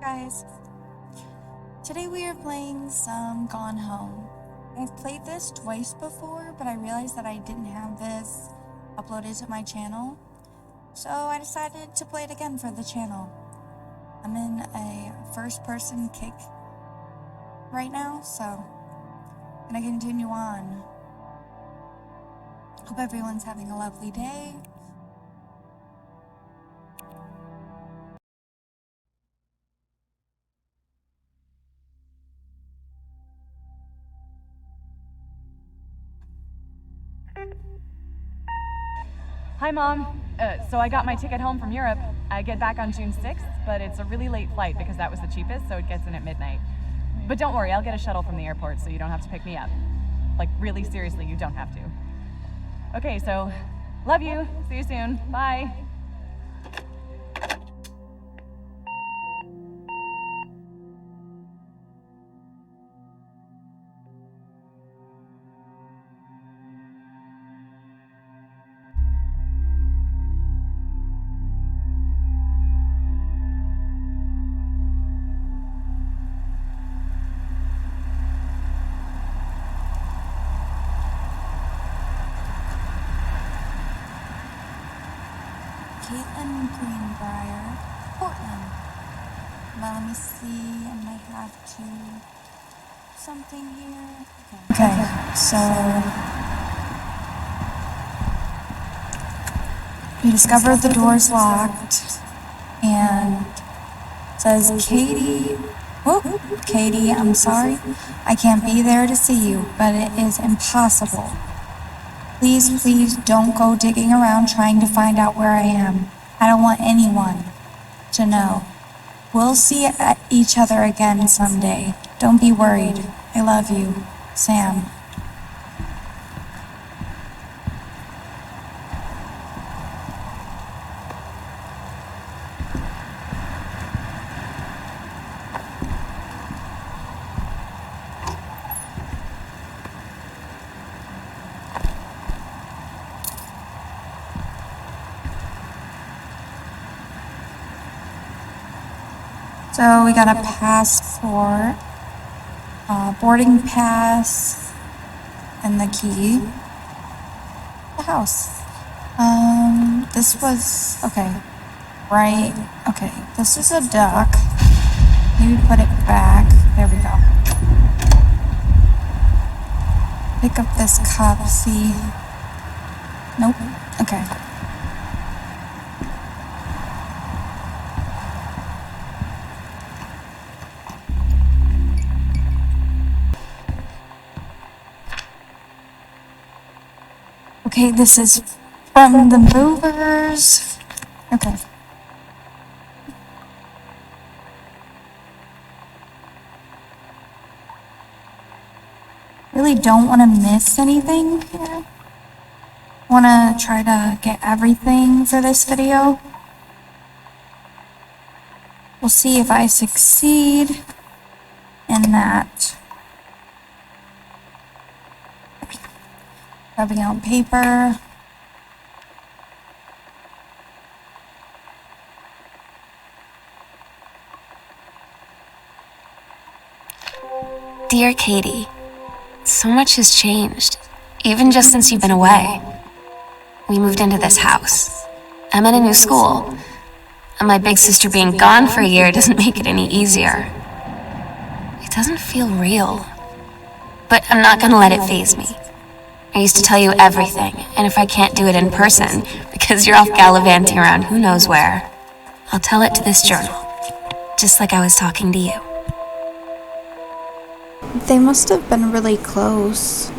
guys. Today we are playing some Gone Home. I've played this twice before, but I realized that I didn't have this uploaded to my channel, so I decided to play it again for the channel. I'm in a first-person kick right now, so I'm gonna continue on. Hope everyone's having a lovely day. Hi, Mom. So I got my ticket home from Europe. I get back on June 6th, but it's a really late flight because that was the cheapest, so it gets in at midnight. But don't worry, I'll get a shuttle from the airport so you don't have to pick me up. Like, really seriously, you don't have to. Okay, so, love you. See you soon. Bye. Caitlin Greenbrier, Portland. Now let me see, I might have to something here. Okay, so we discovered the door's locked and it says Katie, I'm sorry. I can't be there to see you, but it is impossible. Please don't go digging around trying to find out where I am. I don't want anyone to know. We'll see each other again someday. Don't be worried. I love you, Sam. So we got a passport, boarding pass, and the key. The house. This was, okay, right, okay, this is a duck. Maybe put it back. There we go. Pick up this cup, see. Nope, okay. Okay, this is from the movers. Okay. Really don't want to miss anything here. Want to try to get everything for this video. We'll see if I succeed in that. Rubbing out paper. Dear Katie, so much has changed, even just since you've been away. We moved into this house. I'm at a new school, and my big sister being gone for a year doesn't make it any easier. It doesn't feel real, but I'm not gonna let it faze me. I used to tell you everything, and if I can't do it in person, because you're off gallivanting around who knows where, I'll tell it to this journal, just like I was talking to you. They must have been really close.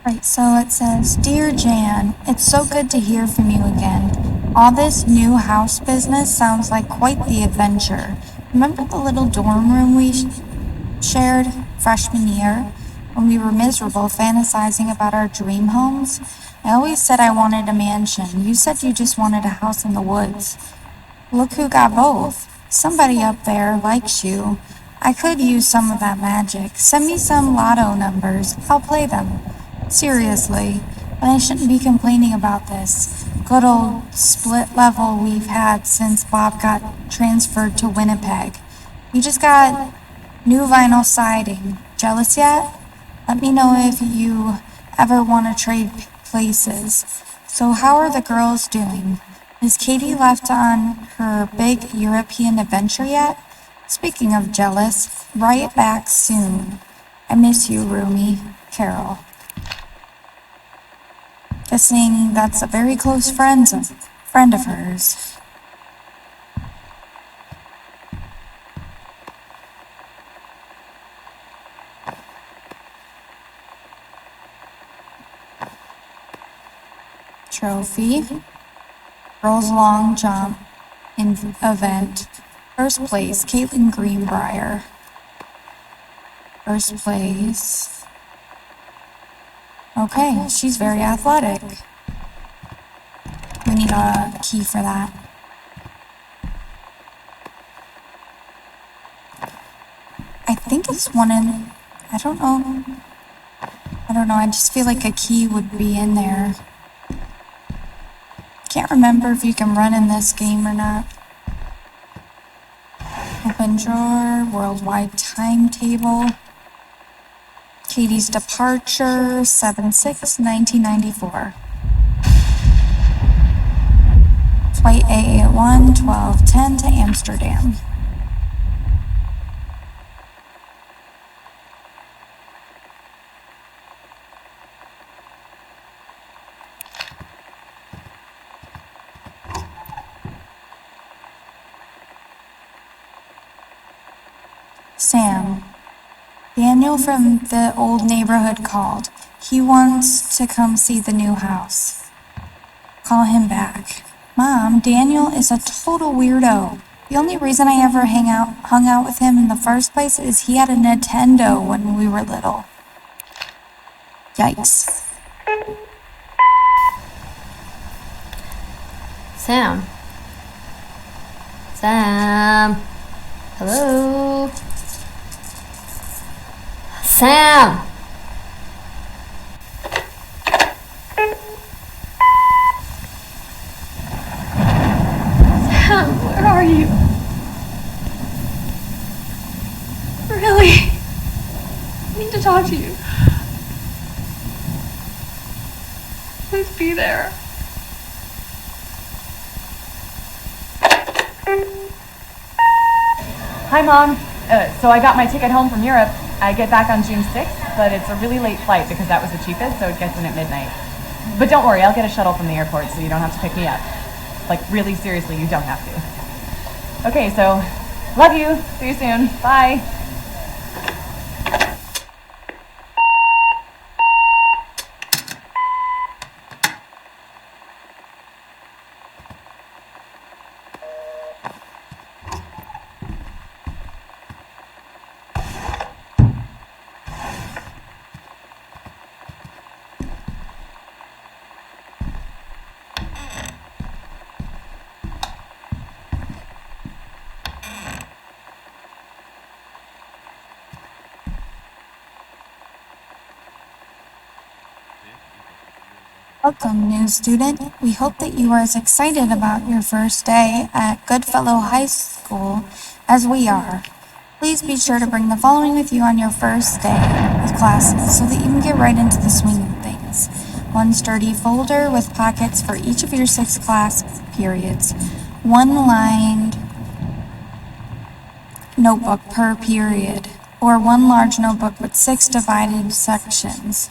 Right, so it says, Dear Jan, it's so good to hear from you again. All this new house business sounds like quite the adventure. Remember the little dorm room we shared freshman year when we were miserable fantasizing about our dream homes? I always said I wanted a mansion. You said you just wanted a house in the woods. Look who got both. Somebody up there likes you. I could use some of that magic. Send me some lotto numbers. I'll play them. Seriously, but I shouldn't be complaining about this. Good old split level we've had since Bob got transferred to Winnipeg. We just got new vinyl siding. Jealous yet? Let me know if you ever want to trade places. So how are the girls doing? Is Katie left on her big European adventure yet? Speaking of jealous, write back soon. I miss you, Rumi. Carol. Guessing that's a very close friend of hers. Trophy. Girls long jump in event. First place, Caitlin Greenbrier. First place. Okay, she's very athletic. We need a key for that. I think it's one in, I don't know, I just feel like a key would be in there. Can't remember if you can run in this game or not. Open drawer, worldwide timetable. Katie's departure, 7/6/1994. Flight AA1, 12:10 to Amsterdam. Sam. Daniel from the old neighborhood called. He wants to come see the new house. Call him back. Mom, Daniel is a total weirdo. The only reason I ever hung out with him in the first place is he had a Nintendo when we were little. Yikes. Sam. Sam. Hello? Sam! Sam, where are you? Really? I need to talk to you. Please be there. Hi, Mom. So I got my ticket home from Europe. I get back on June 6th, but it's a really late flight because that was the cheapest, so it gets in at midnight. But don't worry, I'll get a shuttle from the airport so you don't have to pick me up. Like, really seriously, you don't have to. Okay, so, love you. See you soon. Bye. Welcome, new student. We hope that you are as excited about your first day at Goodfellow High School as we are. Please be sure to bring the following with you on your first day of classes so that you can get right into the swing of things. One sturdy folder with pockets for each of your 6 class periods. One lined notebook per period, or one large notebook with 6 divided sections.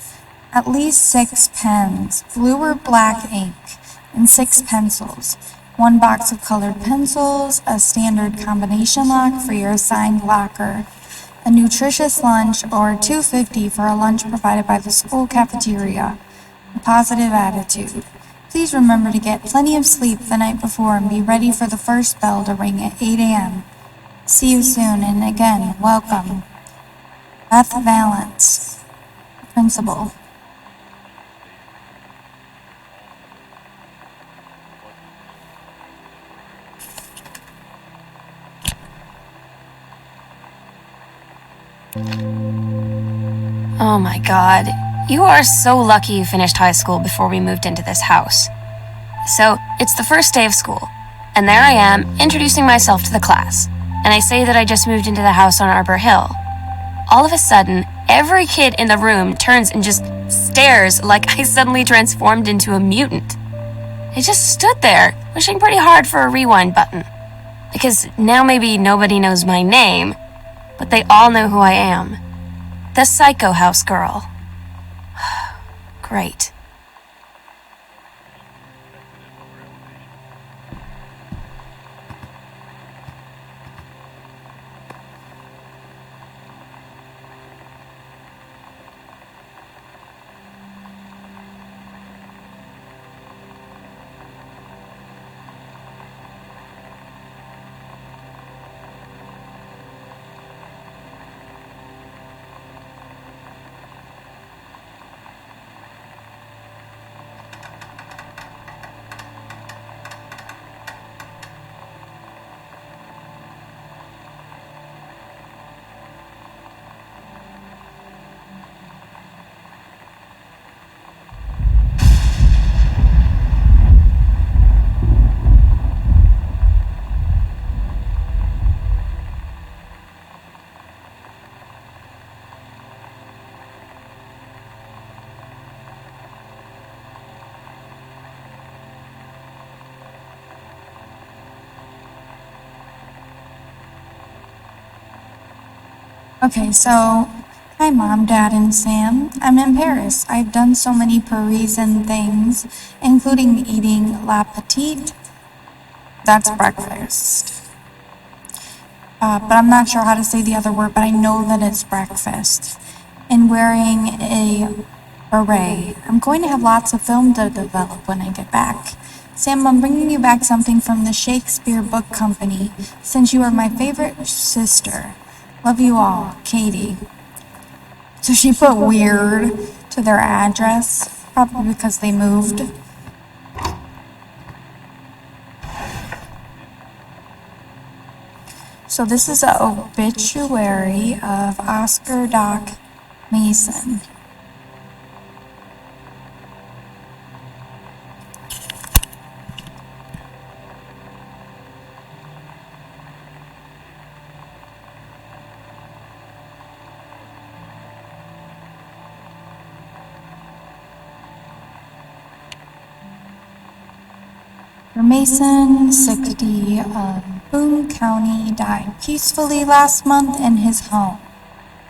At least 6 pens, blue or black ink, and 6 pencils. 1 box of colored pencils, a standard combination lock for your assigned locker, a nutritious lunch, or $2.50 for a lunch provided by the school cafeteria. A positive attitude. Please remember to get plenty of sleep the night before and be ready for the first bell to ring at 8 a.m. See you soon, and again, welcome. Beth Valance, Principal. Oh my god. You are so lucky you finished high school before we moved into this house. So, it's the first day of school, and there I am, introducing myself to the class, and I say that I just moved into the house on Arbor Hill. All of a sudden, every kid in the room turns and just stares like I suddenly transformed into a mutant. I just stood there, wishing pretty hard for a rewind button. Because now maybe nobody knows my name, but they all know who I am. The Psycho House Girl. Great. Okay, so, hi Mom, Dad, and Sam. I'm in Paris. I've done so many Parisian things, including eating La Petite. That's breakfast. But I'm not sure how to say the other word, but I know that it's breakfast. And wearing a beret. I'm going to have lots of film to develop when I get back. Sam, I'm bringing you back something from the Shakespeare Book Company, since you are my favorite sister. Love you all, Katie. So she put weird to their address, probably because they moved. So this is an obituary of Oscar Doc Mason. Mason, 60, of Boone County, died peacefully last month in his home.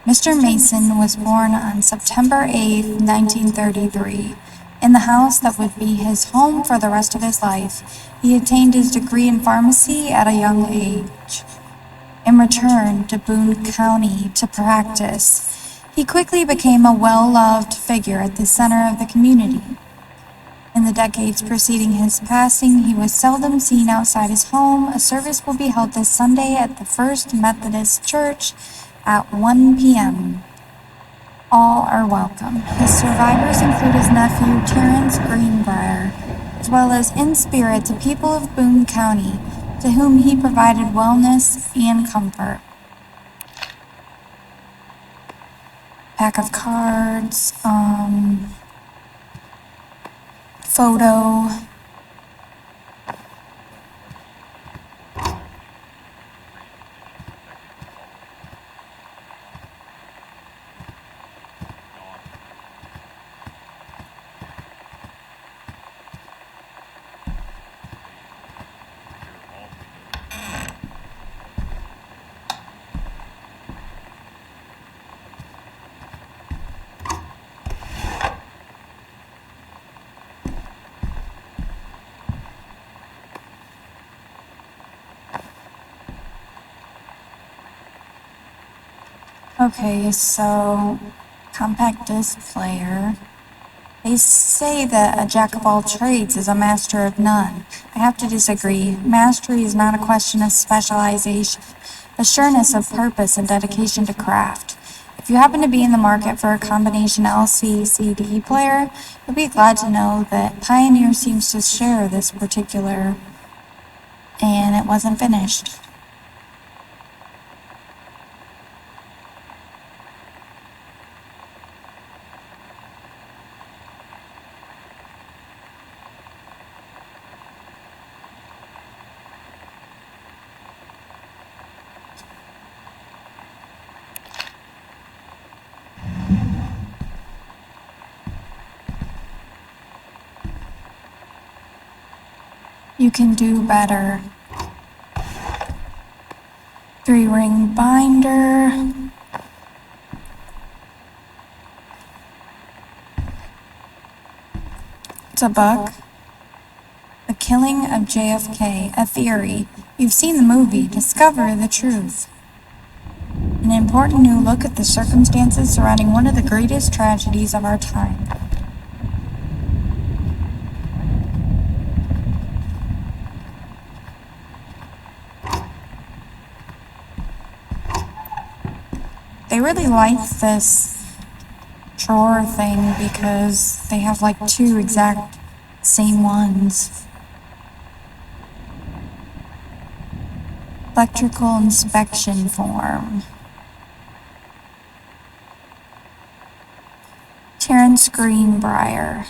Mr. Mason was born on September 8, 1933. In the house that would be his home for the rest of his life, he attained his degree in pharmacy at a young age. In return to Boone County to practice, he quickly became a well-loved figure at the center of the community. In the decades preceding his passing, he was seldom seen outside his home. A service will be held this Sunday at the First Methodist Church at 1 p.m. All are welcome. His survivors include his nephew, Terrence Greenbrier, as well as in spirit the people of Boone County, to whom he provided wellness and comfort. Pack of cards, photo. Okay, so compact disc player. They say that a jack of all trades is a master of none. I have to disagree. Mastery is not a question of specialization, but sureness of purpose and dedication to craft. If you happen to be in the market for a combination LC-CD player, you'll be glad to know that Pioneer seems to share this particular, and it wasn't finished. You can do better. 3-ring binder. It's a book. The Killing of JFK, a theory. You've seen the movie. Discover the truth. An important new look at the circumstances surrounding one of the greatest tragedies of our time. They really like this drawer thing because they have like 2 exact same ones. Electrical inspection form. Terrence Greenbrier.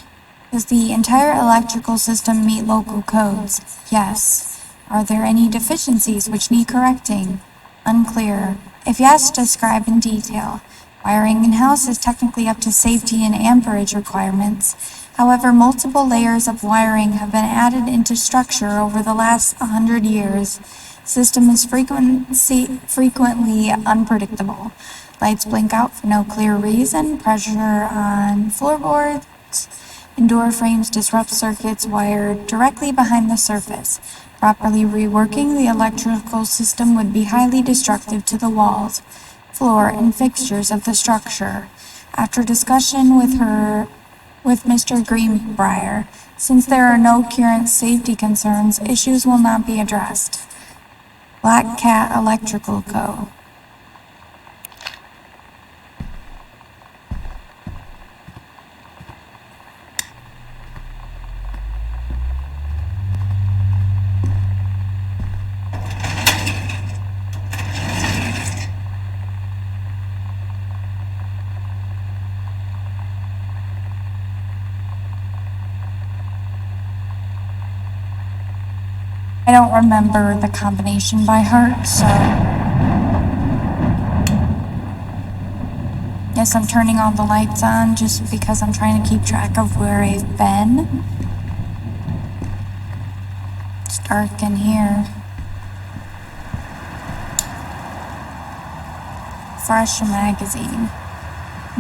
Does the entire electrical system meet local codes? Yes. Are there any deficiencies which need correcting? Unclear. If yes, describe in detail. Wiring in-house is technically up to safety and amperage requirements. However, multiple layers of wiring have been added into structure over the last 100 years. System is frequently unpredictable. Lights blink out for no clear reason. Pressure on floorboards and door frames disrupt circuits wired directly behind the surface. Properly reworking the electrical system would be highly destructive to the walls, floor, and fixtures of the structure. After discussion with Mr. Greenbrier, since there are no current safety concerns, issues will not be addressed. Black Cat Electrical Co. I don't remember the combination by heart, so yes, I'm turning all the lights on just because I'm trying to keep track of where I've been. It's dark in here. Fresh magazine.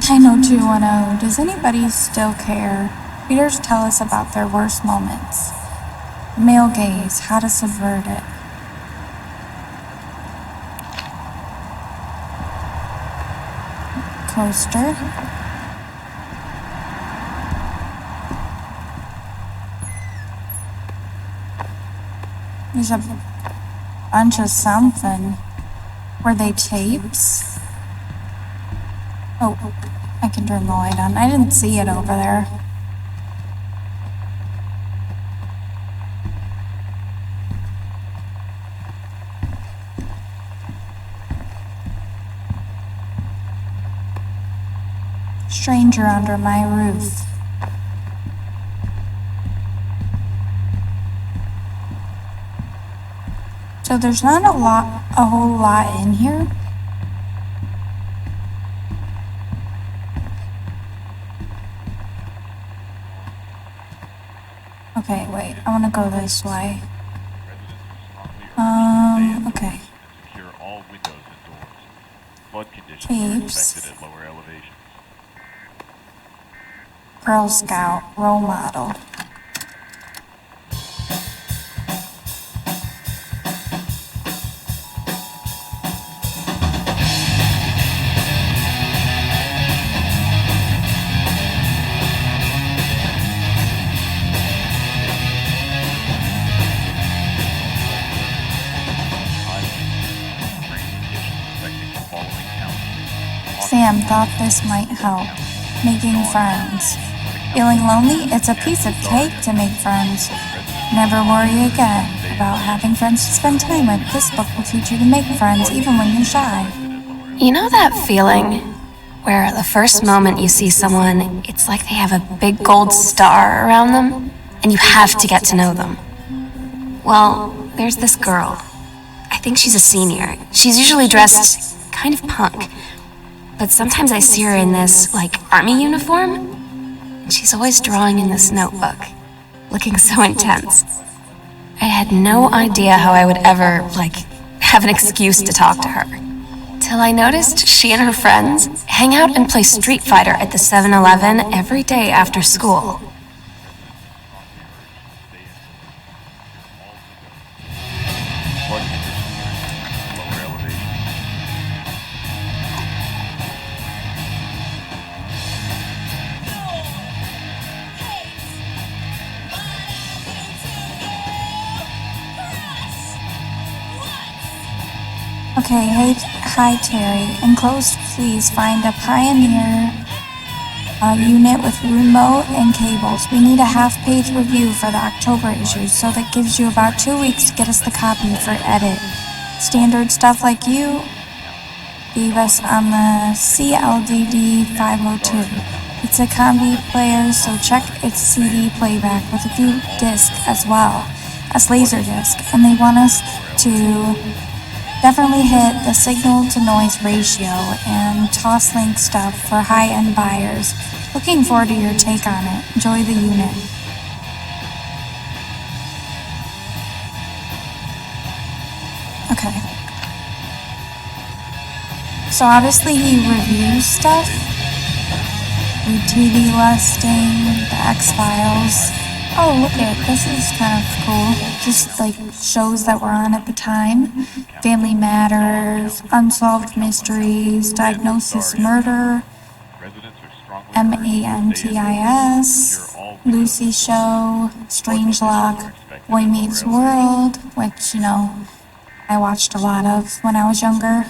90210. Does anybody still care? Readers tell us about their worst moments. Male gaze, how to subvert it. Coaster. There's a bunch of something. Were they tapes? Oh, I can turn the light on. I didn't see it over there. Stranger under my roof. So there's not a whole lot in here. Okay, wait, I want to go this way. Okay. Secure all windows and doors. Flood conditions are expected at lower elevations. Girl Scout role model. Pam thought this might help, making friends. Feeling lonely? It's a piece of cake to make friends. Never worry again about having friends to spend time with. This book will teach you to make friends even when you're shy. You know that feeling where the first moment you see someone, it's like they have a big gold star around them, and you have to get to know them? Well, there's this girl. I think she's a senior. She's usually dressed kind of punk, but sometimes I see her in this, army uniform, and she's always drawing in this notebook, looking so intense. I had no idea how I would ever, have an excuse to talk to her. Till I noticed she and her friends hang out and play Street Fighter at the 7-Eleven every day after school. Flood conditions, lower elevation. Okay, hi Terry. Enclosed, please find a Pioneer unit with remote and cables. We need a half-page review for the October issue, so that gives you about 2 weeks to get us the copy for edit. Standard stuff like you gave us on the CLDD 502. It's a combi player, so check its CD playback with a few discs as well as Laserdisc, and they want us to definitely hit the signal-to-noise ratio and Toslink stuff for high-end buyers. Looking forward to your take on it. Enjoy the unit. Okay. So obviously he reviews stuff. The TV listing, the X-Files. Oh, look at this is kind of cool. Just shows that were on at the time. Family Matters, Unsolved Mysteries, Diagnosis Murder, MANTIS, Lucy Show, Strangelock, Boy Meets World, which, I watched a lot of when I was younger.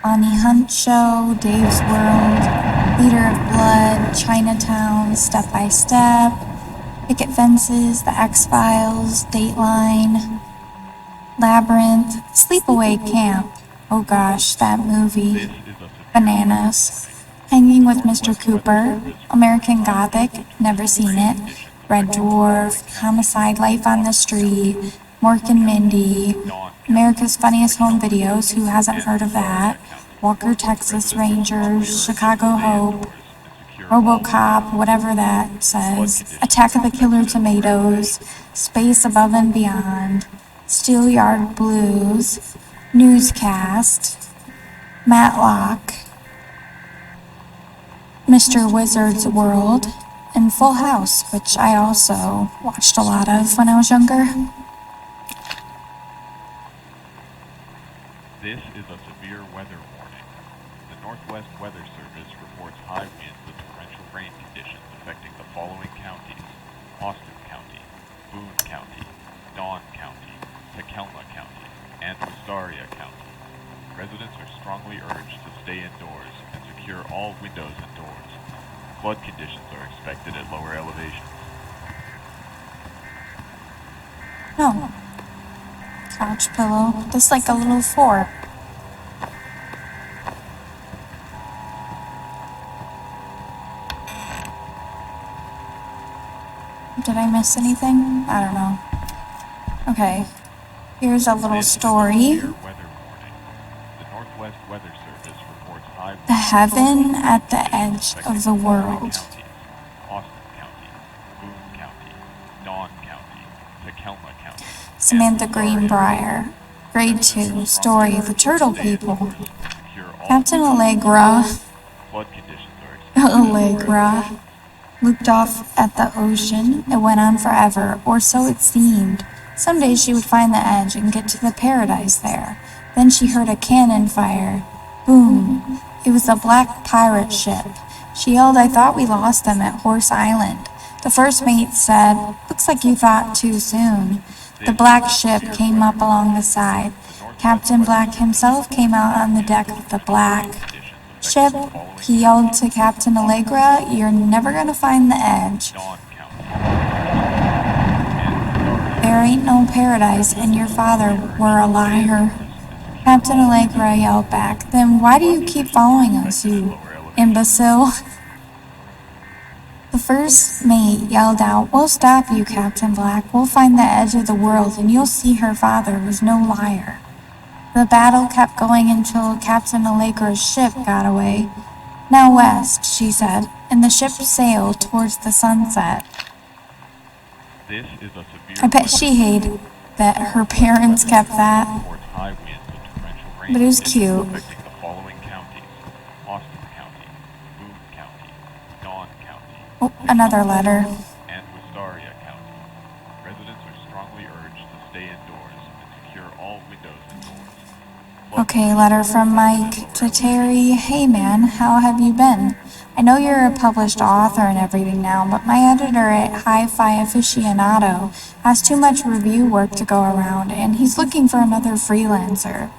Bonnie Hunt Show, Dave's World, Leader of Blood, Chinatown, Step by Step, Picket Fences, The X-Files, Dateline, Labyrinth, Sleepaway Camp. Oh gosh, that movie. Bananas. Hanging with Mr. Cooper, American Gothic, never seen it. Red Dwarf, Homicide, Life on the Street, Mork and Mindy, America's Funniest Home Videos, who hasn't heard of that? Walker, Texas Rangers, Chicago Hope, RoboCop, whatever that says, Attack of the Killer Tomatoes, Space Above and Beyond, Steelyard Blues, Newscast, Matlock, Mr. Wizard's World, and Full House, which I also watched a lot of when I was younger. This is a severe weather warning. The Northwest Weather Service reports high winds and torrential rain conditions affecting the following counties: Austin County, Boone County, Dawn County, Takelma County, and Wistaria County. Residents are strongly urged to stay indoors and secure all windows and doors. Flood conditions are expected at lower elevations. No. Couch pillow. This is like a little fort. Did I miss anything? I don't know. Okay. Here's a little story. Weather warning. The Northwest Weather Service reports high winds. The heaven at the edge of the world. Austin County, Boone County, Dawn County, Takelma County. Samantha Greenbrier. Grade 2. Story of the Turtle People. Captain Allegra. Flood conditions are Allegra looked off at the ocean. It went on forever, or so it seemed. Someday she would find the edge and get to the paradise there. Then she heard a cannon fire. Boom. It was a black pirate ship. She yelled, "I thought we lost them at Horse Island." The first mate said, "Looks like you thought too soon." The black ship came up along the side. Captain Black himself came out on the deck of the black ship, he yelled to Captain Allegra, "You're never gonna find the edge. Dawn County. There ain't no paradise, and your father were a liar." Captain Allegra yelled back, "Then why do you keep following us, you imbecile?" The first mate yelled out, "We'll stop you, Captain Black. We'll find the edge of the world, and you'll see her father was no liar." The battle kept going until Captain Allegra's ship got away. "Now west," she said, and the ship sailed towards the sunset. This is a severe I bet she hated that her parents kept that. reports high winds and torrential rain But it was conditions cute. affecting the following counties: Austin County, Boone County, Dawn County, Oh, another letter. and Wistaria County. Residents are strongly urged to stay indoors and secure all windows and doors. Okay, letter from Mike to Terry. "Hey man, how have you been? I know you're a published author and everything now, but my editor at Hi-Fi Aficionado has too much review work to go around, and he's looking for another freelancer.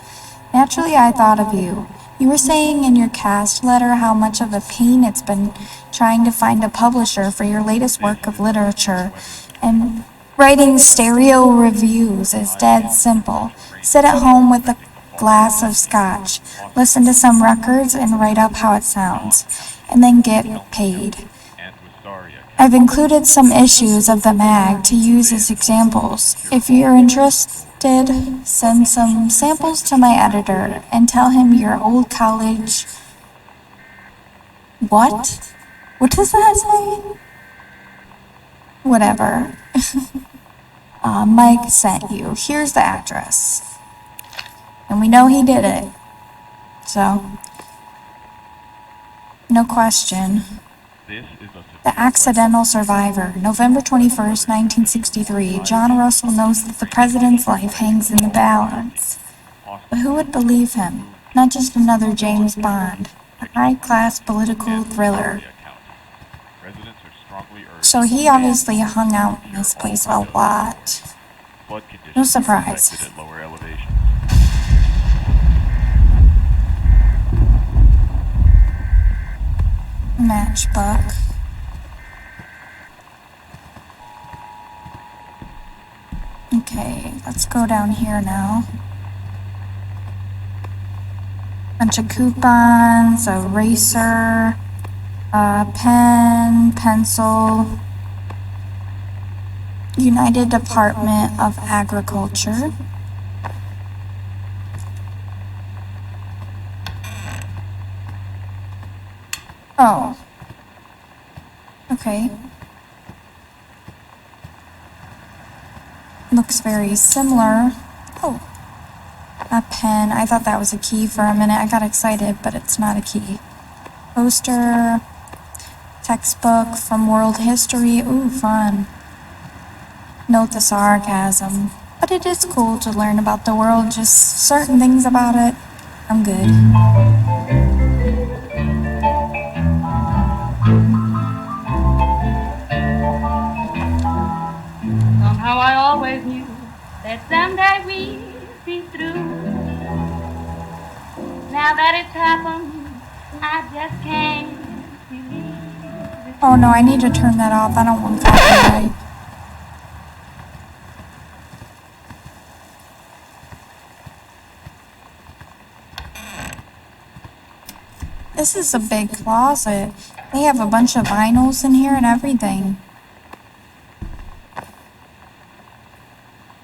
Naturally, I thought of you. You were saying in your cast letter how much of a pain it's been trying to find a publisher for your latest work of literature, and writing stereo reviews is dead simple. Sit at home with a glass of scotch, listen to some records, and write up how it sounds, and then get paid. And Wistaria County. I've included some issues of the mag to use as examples. If you're interested, send some samples to my editor and tell him your old college..." What? What does that say? Whatever. Mike sent you. Here's the address. And we know he did it. So, no question. This is a The Accidental Survivor, November 21st, 1963. John Russell knows that the president's life hangs in the balance. But who would believe him? Not just another James Bond, a high-class political thriller. Residents are strongly urged So he obviously hung out in this place a lot. flood conditions No are surprise. expected at lower elevations. Matchbook. Okay, let's go down here now. Bunch of coupons, a eraser, a pen, pencil. United Department of Agriculture. Oh. Okay. Looks very similar. Oh. A pen. I thought that was a key for a minute. I got excited, but it's not a key. Poster. Textbook from world history. Ooh, fun. Note the sarcasm. But it is cool to learn about the world, just certain things about it. I'm good. Somehow I always knew that someday we'd be through. Now that it's happened, I just can't believe it. Oh no, I need to turn that off. I don't want copyright. This is a big closet. They have a bunch of vinyls in here and everything.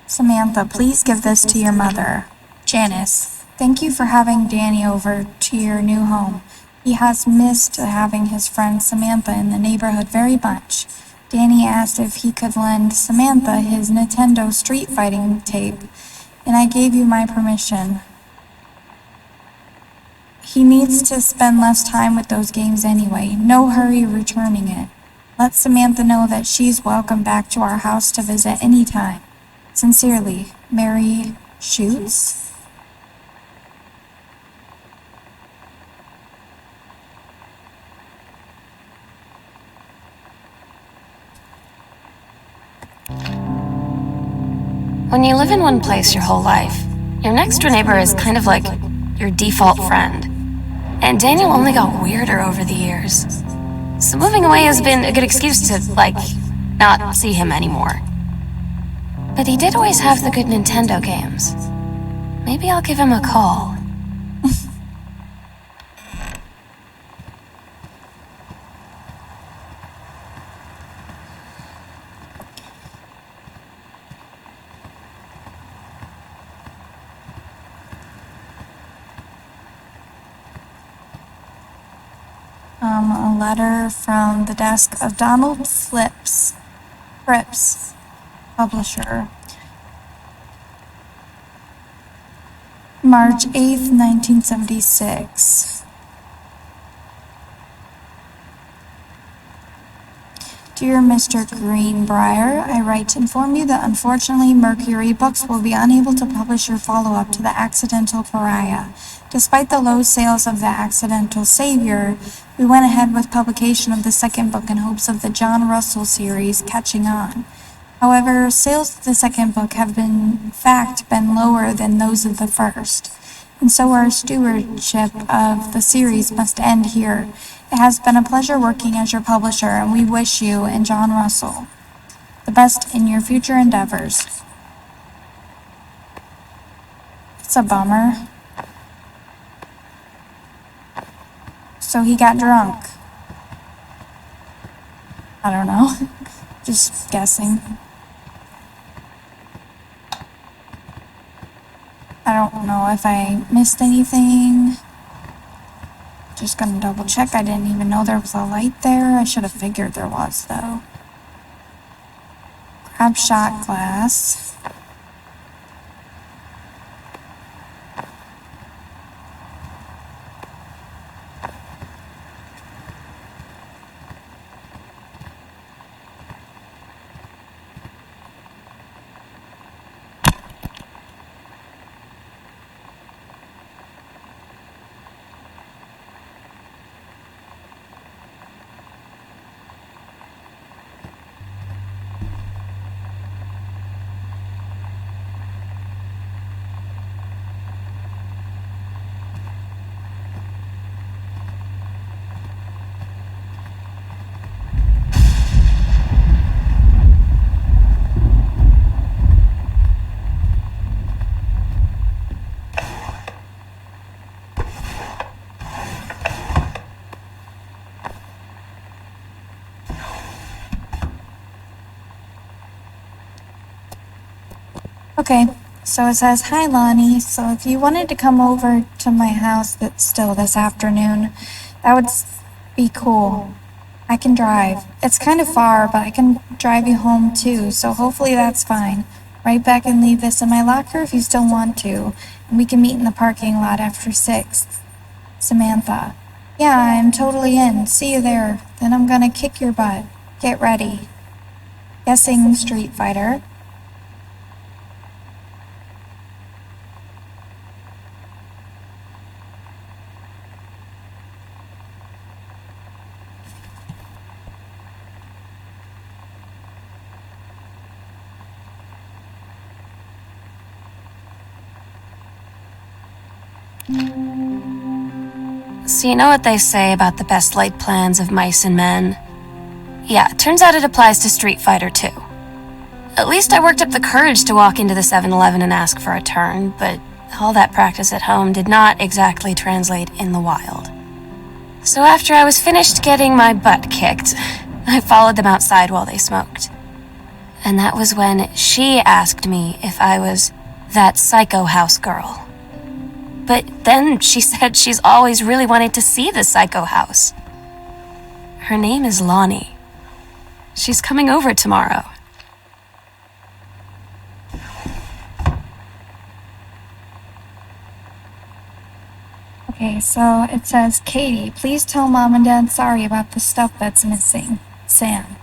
Samantha, please give this to your mother. Janice, thank you for having Danny over to your new home. He has missed having his friend Samantha in the neighborhood very much. Danny asked if he could lend Samantha his Nintendo Street Fighting tape, and I gave you my permission. He needs to spend less time with those games anyway. No hurry returning it. Let Samantha know that she's welcome back to our house to visit anytime. Sincerely, Mary Schutz. When you live in one place your whole life, your next door neighbor is kind of like your default friend. And Daniel only got weirder over the years. So moving away has been a good excuse to, not see him anymore. But he did always have the good Nintendo games. Maybe I'll give him a call. A letter from the desk of Donald Fripps, publisher. March 8th, 1976. Dear Mr. Greenbrier, I write to inform you that unfortunately Mercury Books will be unable to publish your follow-up to The Accidental Pariah. Despite the low sales of The Accidental Savior, we went ahead with publication of the second book in hopes of the John Russell series catching on. However, sales of the second book have in fact been lower than those of the first, and so our stewardship of the series must end here. It has been a pleasure working as your publisher, and we wish you and John Russell the best in your future endeavors. It's a bummer. So he got drunk. I don't know. Just guessing. I don't know if I missed anything. Just gonna double check. I didn't even know there was a light there. I should have figured there was, though. Grab shot glass. Okay, so it says, "Hi Lonnie, so if you wanted to come over to my house this afternoon, that would be cool. I can drive. It's kind of far, but I can drive you home too, so hopefully that's fine. Write back and leave this in my locker if you still want to, and we can meet in the parking lot after 6. Samantha." "Yeah, I'm totally in. See you there. Then I'm gonna kick your butt. Get ready." Guessing Street Fighter. So you know what they say about the best laid plans of mice and men? Yeah, turns out it applies to Street Fighter too. At least I worked up the courage to walk into the 7-Eleven and ask for a turn, but all that practice at home did not exactly translate in the wild. So after I was finished getting my butt kicked, I followed them outside while they smoked. And that was when she asked me if I was that psycho house girl. But then she said she's always really wanted to see the psycho house. Her name is Lonnie. She's coming over tomorrow. Okay, so it says, "Katie, please tell Mom and Dad sorry about the stuff that's missing. Sam."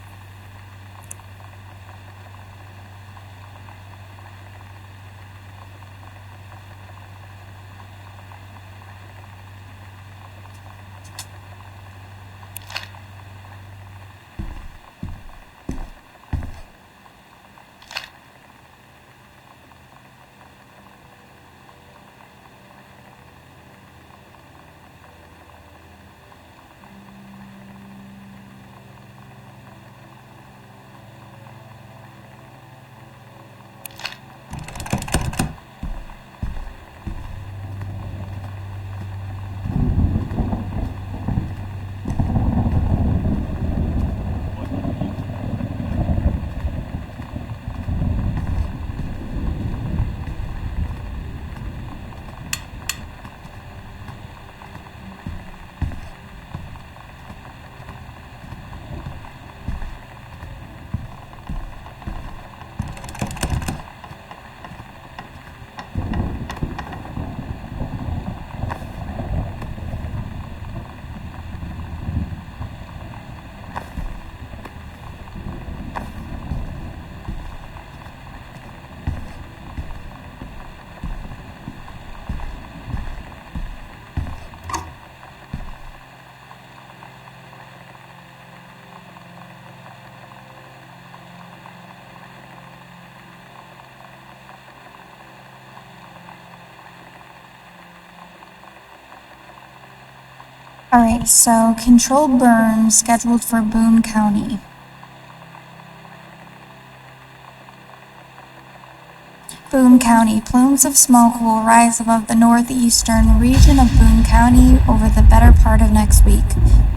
Alright, so controlled burn scheduled for Boone County. Boone County. Plumes of smoke will rise above the northeastern region of Boone County over the better part of next week.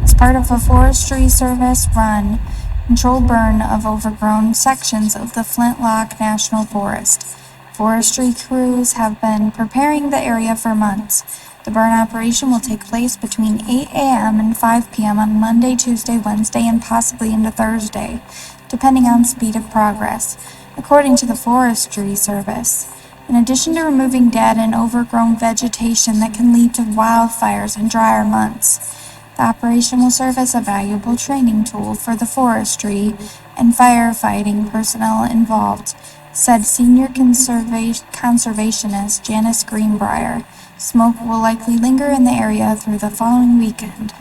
As part of a Forestry Service run, controlled burn of overgrown sections of the Flintlock National Forest. Forestry crews have been preparing the area for months. The burn operation will take place between 8 a.m. and 5 p.m. on Monday, Tuesday, Wednesday, and possibly into Thursday, depending on speed of progress, according to the Forestry Service. In addition to removing dead and overgrown vegetation that can lead to wildfires in drier months, the operation will serve as a valuable training tool for the forestry and firefighting personnel involved, said senior conservationist Janice Greenbrier. Smoke will likely linger in the area through the following weekend.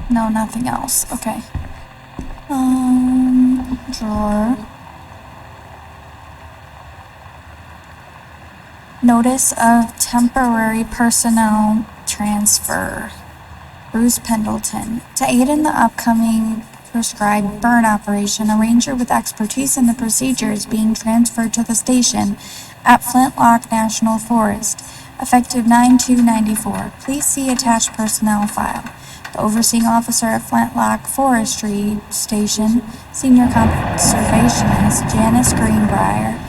No, nothing else. Okay. Drawer. Notice of temporary personnel transfer. Bruce Pendleton. To aid in the upcoming prescribed burn operation, a ranger with expertise in the procedure is being transferred to the station at Flintlock National Forest, effective 9/2/94. Please see attached personnel file. The overseeing officer at Flintlock Forestry Station, Senior Conservationist Janice Greenbrier,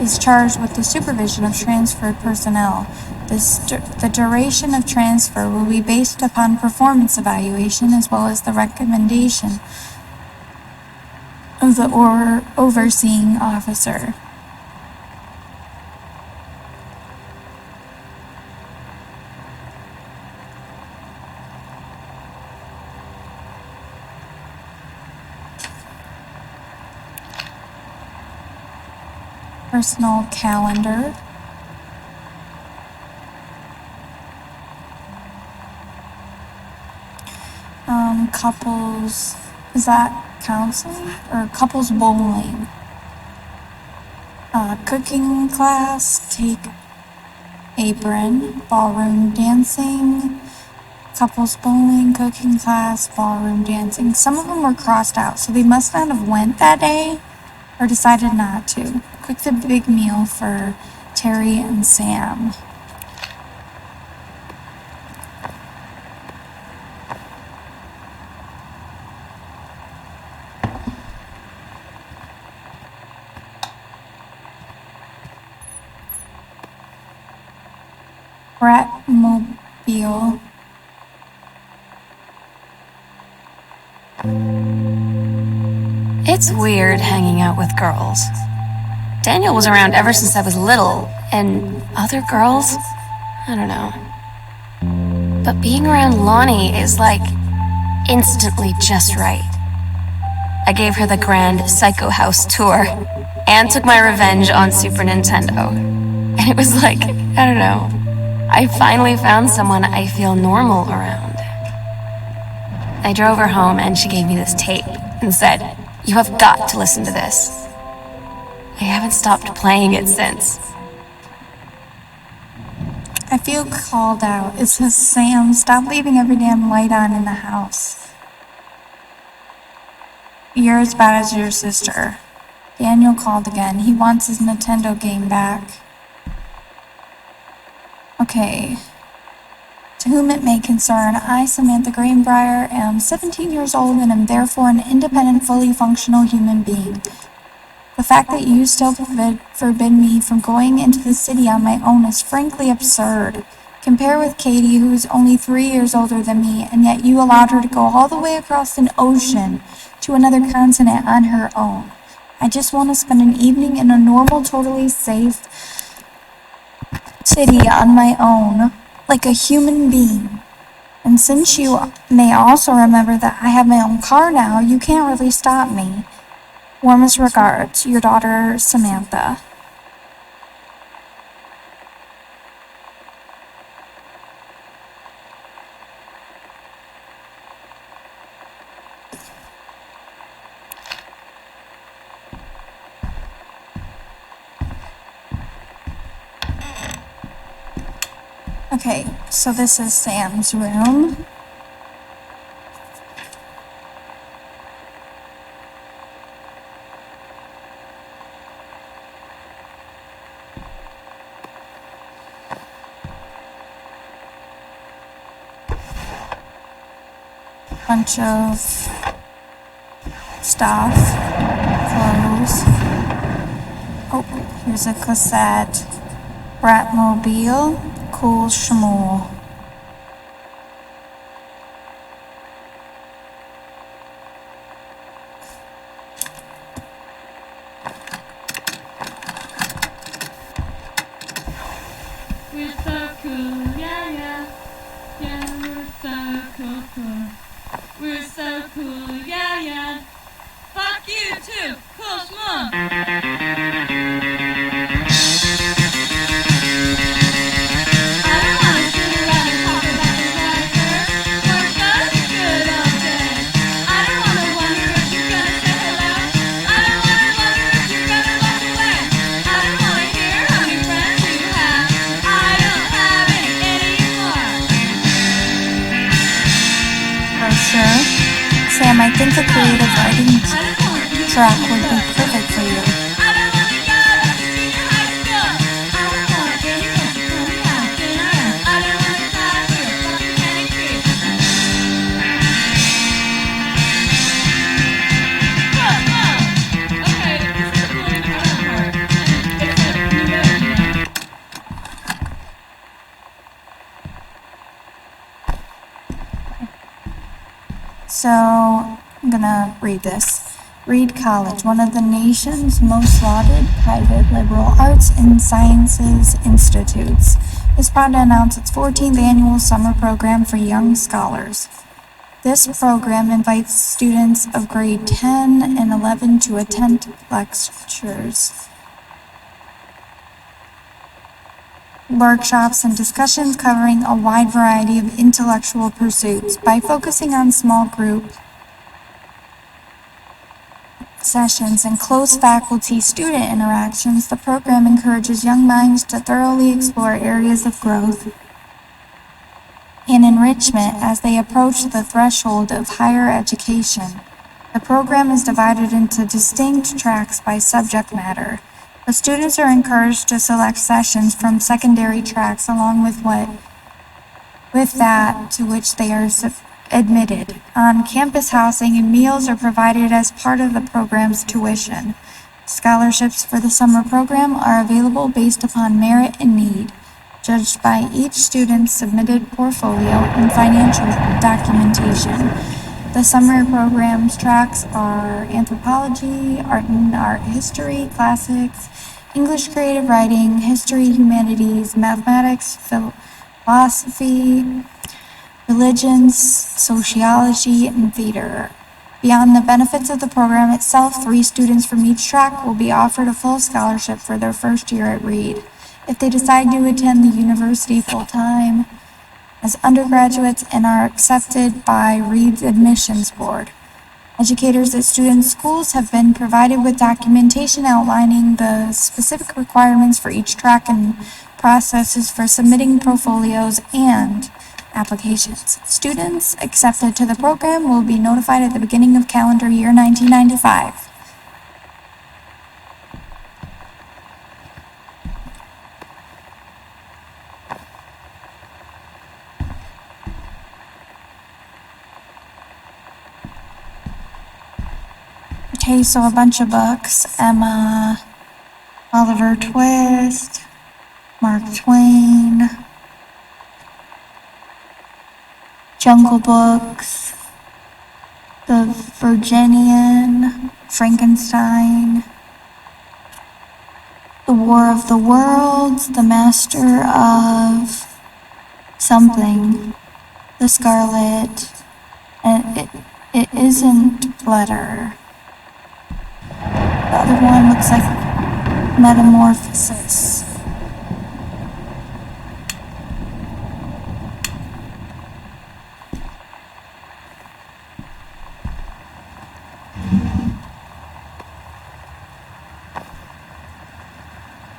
is charged with the supervision of transferred personnel. The duration of transfer will be based upon performance evaluation as well as the recommendation of the overseeing officer. Personal calendar. Couples, is that counseling or couples bowling? Cooking class, take apron, ballroom dancing, couples bowling, cooking class, ballroom dancing. Some of them were crossed out, so they must not have went that day or decided not to. Cook the big meal for Terry and Sam. Bratmobile. It's weird hanging out with girls. Daniel was around ever since I was little, and other girls? I don't know. But being around Lonnie is like instantly just right. I gave her the grand Psycho House tour and took my revenge on Super Nintendo. And it was like, I don't know, I finally found someone I feel normal around. I drove her home and she gave me this tape and said, "You have got to listen to this." I haven't stopped playing it since. I feel called out. It says, "Sam, stop leaving every damn light on in the house. You're as bad as your sister." Daniel called again. He wants his Nintendo game back. Okay. To whom it may concern, I, Samantha Greenbrier, am 17 years old and am therefore an independent, fully functional human being. The fact that you still forbid me from going into the city on my own is frankly absurd. Compare with Katie, who is only 3 years older than me, and yet you allowed her to go all the way across an ocean to another continent on her own. I just want to spend an evening in a normal, totally safe city on my own, like a human being. And since you may also remember that I have my own car now, you can't really stop me. Warmest regards, your daughter, Samantha. Okay, so this is Sam's room. Bunch of stuff, clothes. Oh, here's a cassette. Bratmobile, Cool Schmool. We're so cool, yeah, yeah. Yeah, we're so cool, cool. We're so cool, yeah, yeah. Fuck you too, cool schmuck. I don't wanna sit around and talk about the water. We're such a good old day. I don't wanna wonder if you're gonna say hello. I don't wanna wonder if you're gonna walk away. I don't wanna hear how many friends you have. I don't have any anymore. Brochure. Sam, I think a creative writing track would be perfect for you. I don't wanna go back to senior high school. I don't want any of you tell me how thin I am. I don't wanna die for a fucking penny creep. Whoa, whoa. Okay, this is the cool part. It's like you know. So, I'm gonna read this. Reed College, one of the nation's most lauded private liberal arts and sciences institutes, is proud to announce its 14th annual summer program for young scholars. This program invites students of grade 10 and 11 to attend lectures, workshops, and discussions covering a wide variety of intellectual pursuits. By focusing on small group sessions and close faculty-student interactions, the program encourages young minds to thoroughly explore areas of growth and enrichment as they approach the threshold of higher education. The program is divided into distinct tracks by subject matter. The students are encouraged to select sessions from secondary tracks along with that to which they are admitted. On-campus housing and meals are provided as part of the program's tuition. Scholarships for the summer program are available based upon merit and need, judged by each student's submitted portfolio and financial documentation. The summer program's tracks are anthropology, art and art history, classics, English creative writing, history, humanities, mathematics, philosophy, religions, sociology, and theater. Beyond the benefits of the program itself, 3 students from each track will be offered a full scholarship for their first year at Reed. If they decide to attend the university full-time as undergraduates and are accepted by Reed's admissions board. Educators at student schools have been provided with documentation outlining the specific requirements for each track and processes for submitting portfolios and applications. Students accepted to the program will be notified at the beginning of calendar year 1995. Okay, so a bunch of books. Emma, Oliver Twist, Mark Twain, Jungle Books, The Virginian, Frankenstein, The War of the Worlds, The Master of Something, The Scarlet, and it isn't Letter. The other one looks like Metamorphosis.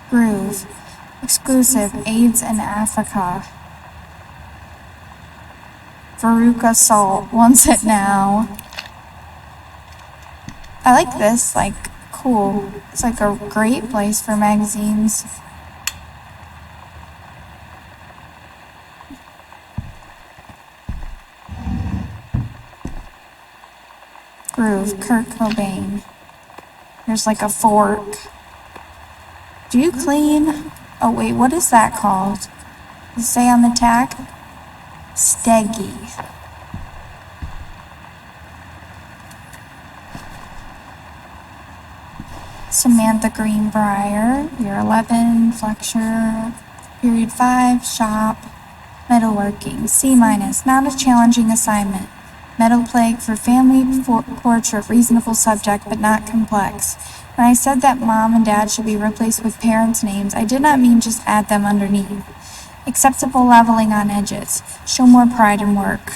Groove. Exclusive AIDS in Africa. Veruca Salt wants it now. I like this, like, cool. It's like a great place for magazines. Groove, Kurt Cobain. There's like a fork. Do you clean? Oh wait, what is that called? Does it say on the tag? Steggy. Samantha Greenbrier, year 11, Flexure, period 5, shop, metalworking, C-, not a challenging assignment. Metal plague for family portrait, reasonable subject, but not complex. When I said that mom and dad should be replaced with parents' names, I did not mean just add them underneath. Acceptable leveling on edges. Show more pride in work.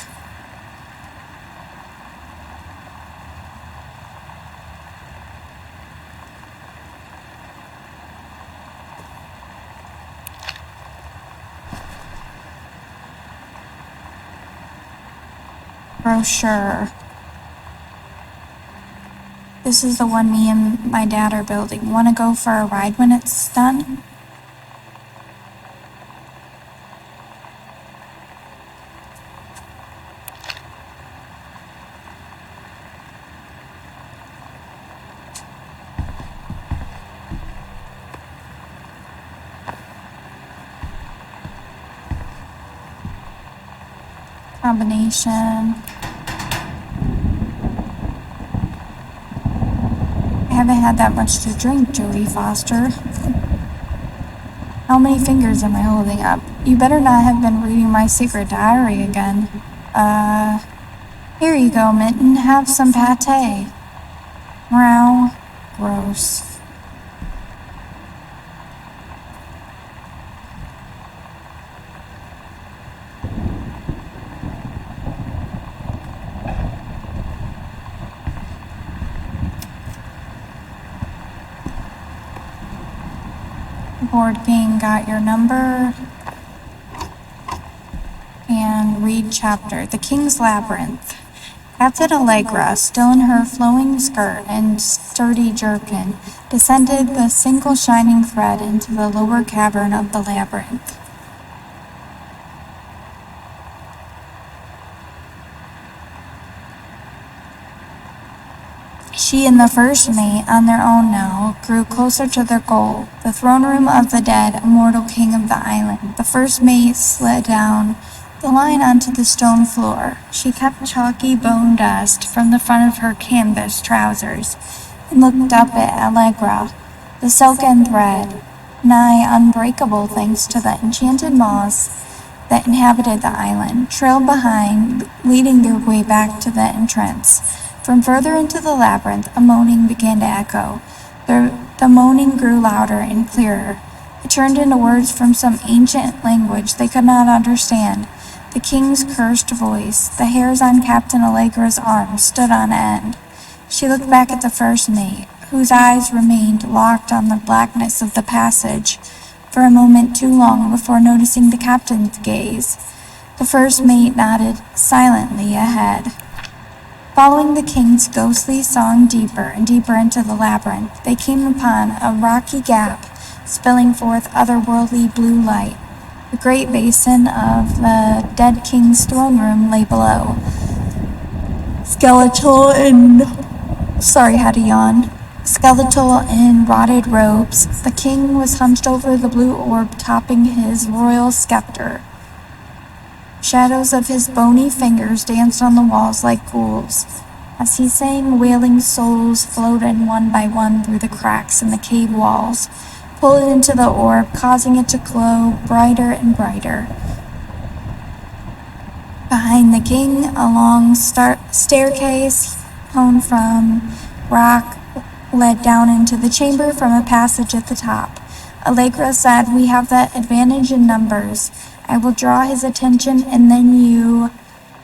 Brochure. This is the one me and my dad are building. Want to go for a ride when it's done? Combination. I haven't had that much to drink, Jodie Foster. How many fingers am I holding up? You better not have been reading my secret diary again. Here you go, Mitten. Have some pate. Meow. Gross. Board game got your number. And read chapter. The King's Labyrinth. Captain Allegra, still in her flowing skirt and sturdy jerkin, descended the single shining thread into the lower cavern of the labyrinth. She and the first mate, on their own now, grew closer to their goal, the throne room of the dead, immortal king of the island. The first mate slid down the line onto the stone floor. She kept chalky bone dust from the front of her canvas trousers and looked up at Allegra. The silken thread, nigh unbreakable thanks to the enchanted moss that inhabited the island, trailed behind, leading their way back to the entrance. From further into the labyrinth, a moaning began to echo. The moaning grew louder and clearer. It turned into words from some ancient language they could not understand. The king's cursed voice, the hairs on Captain Allegra's arm, stood on end. She looked back at the first mate, whose eyes remained locked on the blackness of the passage for a moment too long before noticing the captain's gaze. The first mate nodded silently ahead. Following the king's ghostly song deeper and deeper into the labyrinth, they came upon a rocky gap, spilling forth otherworldly blue light. The great basin of the dead king's throne room lay below. Skeletal in rotted robes, the king was hunched over the blue orb topping his royal scepter. Shadows of his bony fingers danced on the walls like ghouls. As he sang, wailing souls floated one by one through the cracks in the cave walls, pulled into the orb, causing it to glow brighter and brighter. Behind the king, a long staircase hewn from rock led down into the chamber from a passage at the top. Allegra said, "We have the advantage in numbers. I will draw his attention and then you..."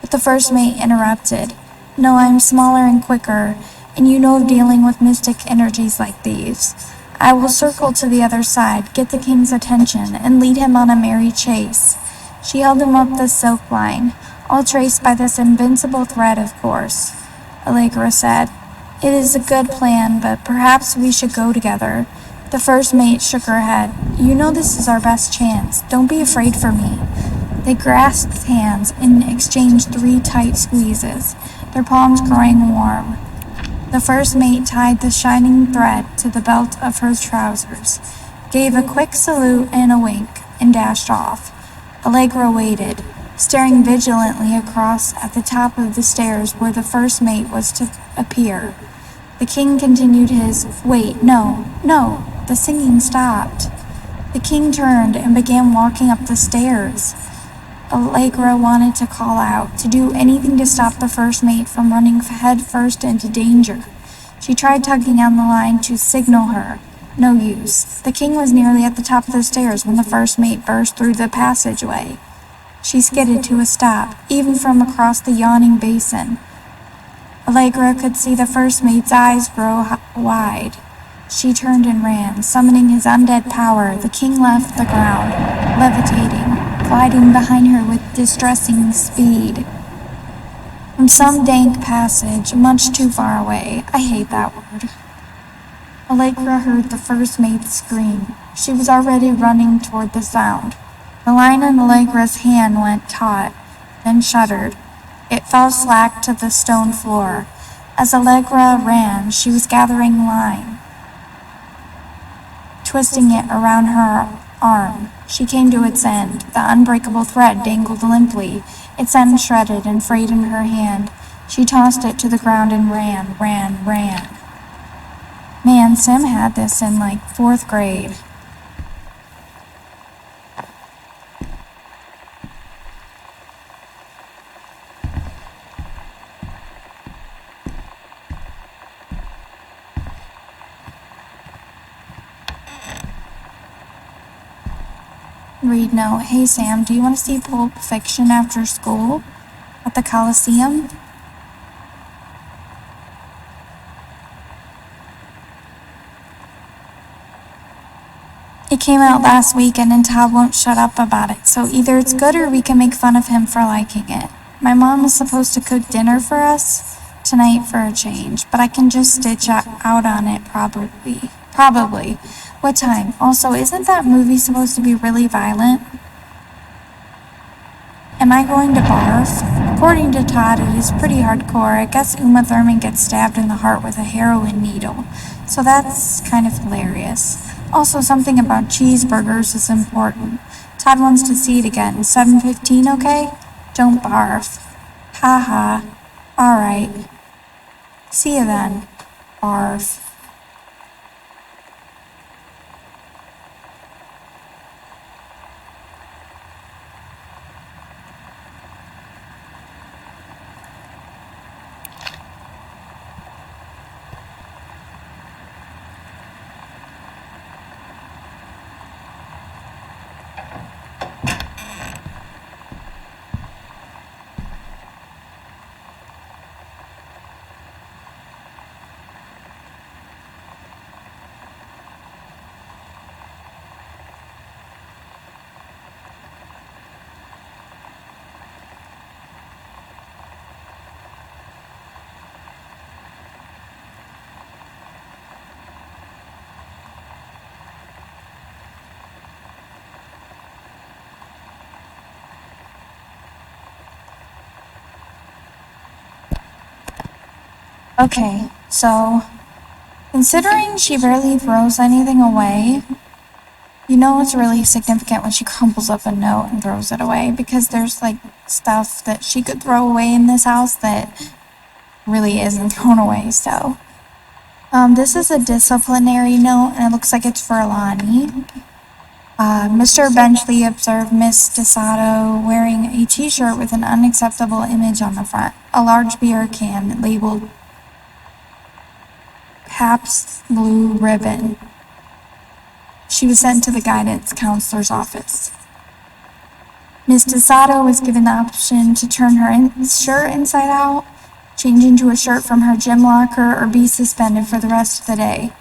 But the first mate interrupted. "No, I'm smaller and quicker, and you know of dealing with mystic energies like these. I will circle to the other side, get the king's attention, and lead him on a merry chase." She held him up the silk line. all traced by this invincible thread, of course. Allegra said, "It is a good plan, but perhaps we should go together." The first mate shook her head. "You know this is our best chance. Don't be afraid for me." They grasped hands and exchanged 3 tight squeezes, their palms growing warm. The first mate tied the shining thread to the belt of her trousers, gave a quick salute and a wink, and dashed off. Allegra waited, staring vigilantly across at the top of the stairs where the first mate was to appear. The king continued his, "Wait, no, no." The singing stopped. The king turned and began walking up the stairs. Allegra wanted to call out, to do anything to stop the first mate from running head first into danger. She tried tugging on the line to signal her. No use. The king was nearly at the top of the stairs when the first mate burst through the passageway. She skidded to a stop, even from across the yawning basin. Allegra could see the first mate's eyes grow wide. She turned and ran, summoning his undead power. The king left the ground, levitating, gliding behind her with distressing speed. From some dank passage, much too far away. I hate that word. Allegra heard the first mate scream. She was already running toward the sound. The line in Allegra's hand went taut, then shuddered. It fell slack to the stone floor. As Allegra ran, she was gathering line, twisting it around her arm. She came to its end. The unbreakable thread dangled limply, its end shredded and frayed in her hand. She tossed it to the ground and ran. Man, Sam had this in like 4th grade. Read note. Hey Sam, do you want to see Pulp Fiction after school? At the Coliseum? It came out last weekend and Todd won't shut up about it, so either it's good or we can make fun of him for liking it. My mom is supposed to cook dinner for us tonight for a change, but I can just stitch out on it probably. Probably. What time? Also, isn't that movie supposed to be really violent? Am I going to barf? According to Todd, it is pretty hardcore. I guess Uma Thurman gets stabbed in the heart with a heroin needle, so that's kind of hilarious. Also, something about cheeseburgers is important. Todd wants to see it again. 7:15, okay? Don't barf. Haha. Alright. See you then. Barf. Okay, so, considering she barely throws anything away, you know it's really significant when she crumbles up a note and throws it away, because there's like stuff that she could throw away in this house that really isn't thrown away, so. This is a disciplinary note, and it looks like it's for Alani. Mr. Benchley observed Miss DeSato wearing a t-shirt with an unacceptable image on the front, a large beer can labeled Pabst Blue Ribbon. She was sent to the guidance counselor's office. Miss DeSato was given the option to turn her shirt inside out, change into a shirt from her gym locker, or be suspended for the rest of the day.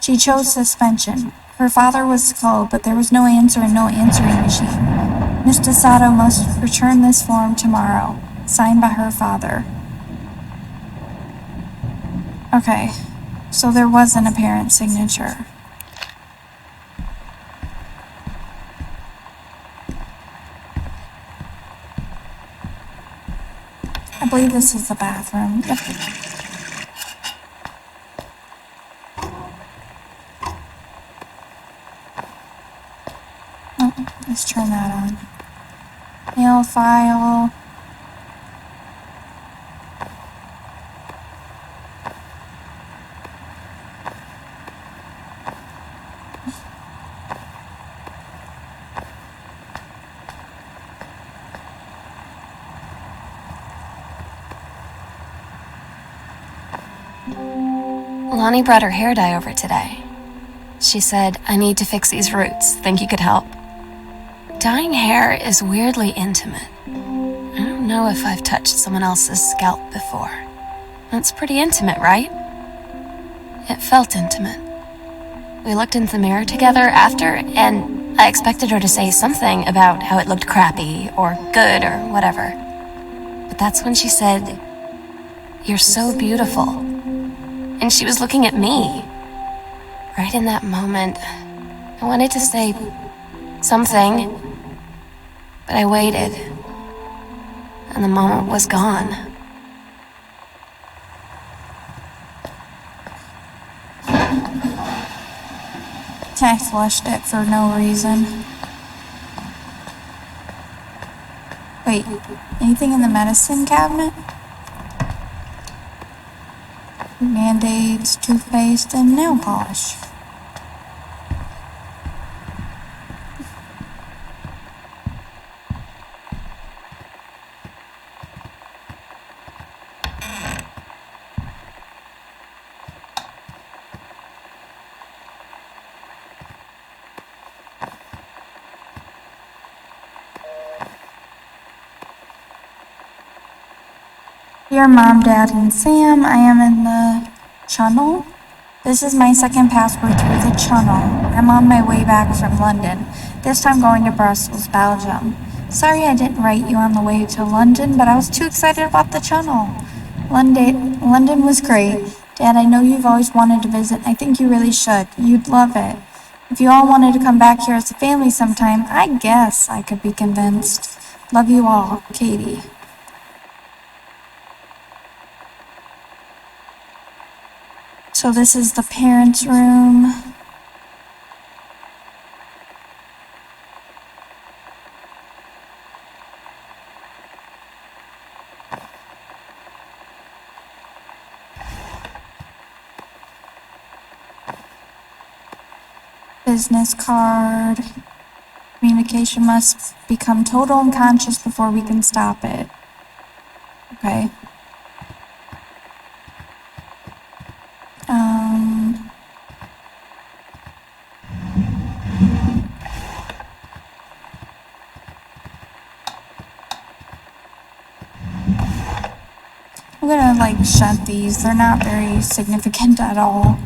She chose suspension. Her father was called, but there was no answer and no answering machine. Miss DeSato must return this form tomorrow. signed by her father. Okay, so there wasn't a parent's signature. I believe this is the bathroom. Yep. Oh, let's turn that on. Mail file. Lonnie brought her hair dye over today. She said, I need to fix these roots. Think you could help? Dyeing hair is weirdly intimate. I don't know if I've touched someone else's scalp before. That's pretty intimate, right? It felt intimate. We looked into the mirror together after, and I expected her to say something about how it looked crappy or good or whatever. But that's when she said, "You're so beautiful." And she was looking at me. Right in that moment, I wanted to say something, but I waited, and the moment was gone. I flushed it for no reason. Wait, anything in the medicine cabinet? Band-aids, toothpaste, and nail polish. Dear Mom, Dad, and Sam, I am in the channel. This is my second password through the channel. I'm on my way back from London, this time going to Brussels, Belgium. Sorry I didn't write you on the way to London, but I was too excited about the channel. London was great. Dad, I know you've always wanted to visit. I think you really should. You'd love it. If you all wanted to come back here as a family sometime, I guess I could be convinced. Love you all, Katie. So this is the parents' room. Business card. Communication must become total unconscious before we can stop it. Okay. I'm gonna shut these. They're not very significant at all.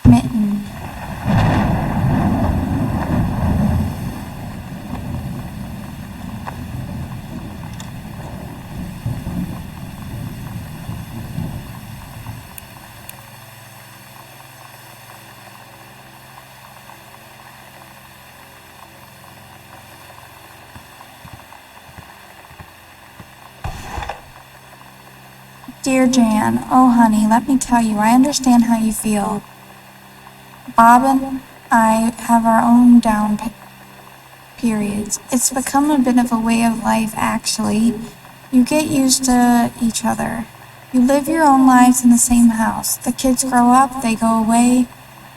Mitten. Dear Jan, oh honey, let me tell you, I understand how you feel. Bob and I have our own periods. It's become a bit of a way of life, actually. You get used to each other. You live your own lives in the same house. The kids grow up, they go away.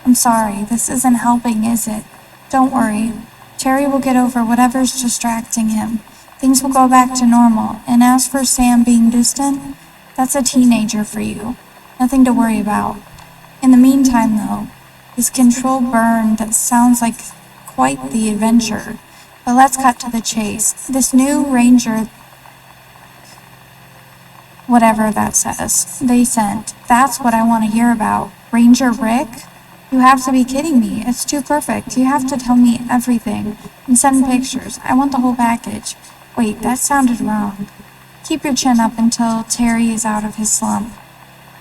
I'm sorry, this isn't helping, is it? Don't worry. Terry will get over whatever's distracting him. Things will go back to normal. And as for Sam being distant, that's a teenager for you. Nothing to worry about. In the meantime, though, This controlled burn that sounds like quite the adventure. But let's cut to the chase. This new Ranger, whatever that says, they sent. That's what I want to hear about. Ranger Rick? You have to be kidding me. It's too perfect. You have to tell me everything and send pictures. I want the whole package. Wait, that sounded wrong. Keep your chin up until Terry is out of his slump.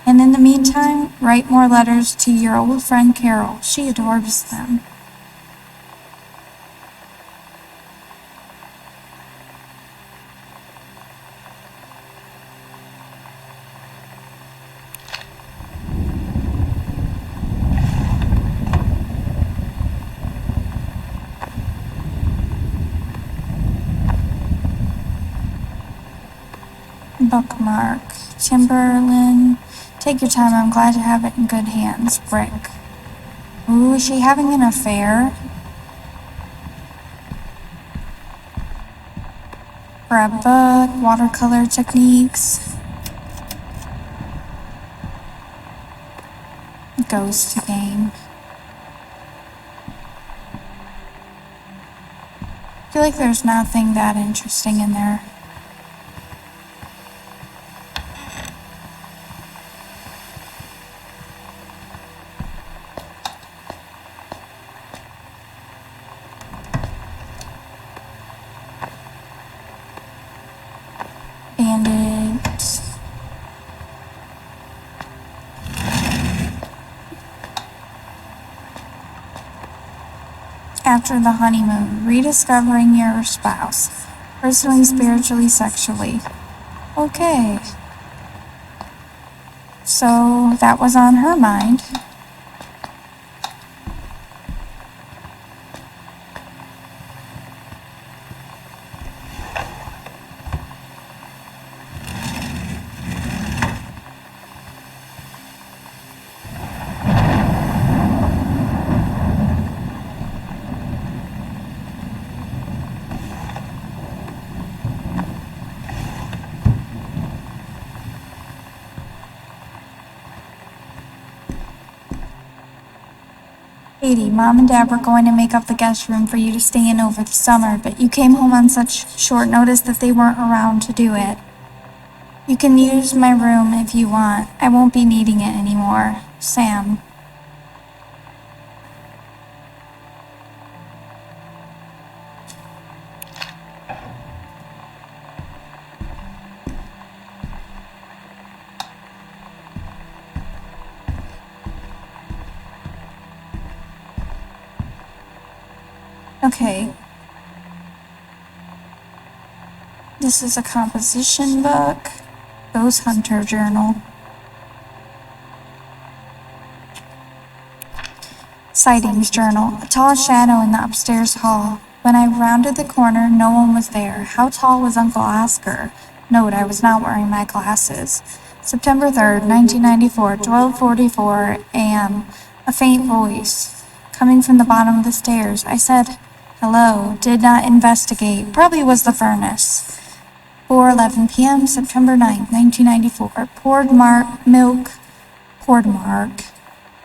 And in the meantime, write more letters to your old friend Carol. She adores them. Bookmark. Timberland. Take your time, I'm glad to have it in good hands. Rick. Ooh, is she having an affair? Grab book, watercolor techniques. Ghost game. I feel like there's nothing that interesting in there. Bandit. After the honeymoon, rediscovering your spouse. Personally, spiritually, sexually. Okay. So that was on her mind. Katie, Mom and Dad were going to make up the guest room for you to stay in over the summer, but you came home on such short notice that they weren't around to do it. You can use my room if you want. I won't be needing it anymore. Sam. Okay. This is a composition book. Ghost Hunter Journal. Sightings Journal. A tall shadow in the upstairs hall. When I rounded the corner, no one was there. How tall was Uncle Oscar? Note, I was not wearing my glasses. September 3rd, 1994, 12:44 a.m. A faint voice. Coming from the bottom of the stairs. I said, hello. Did not investigate. Probably was the furnace. 4:11 p.m. September 9th, 1994. Poured milk.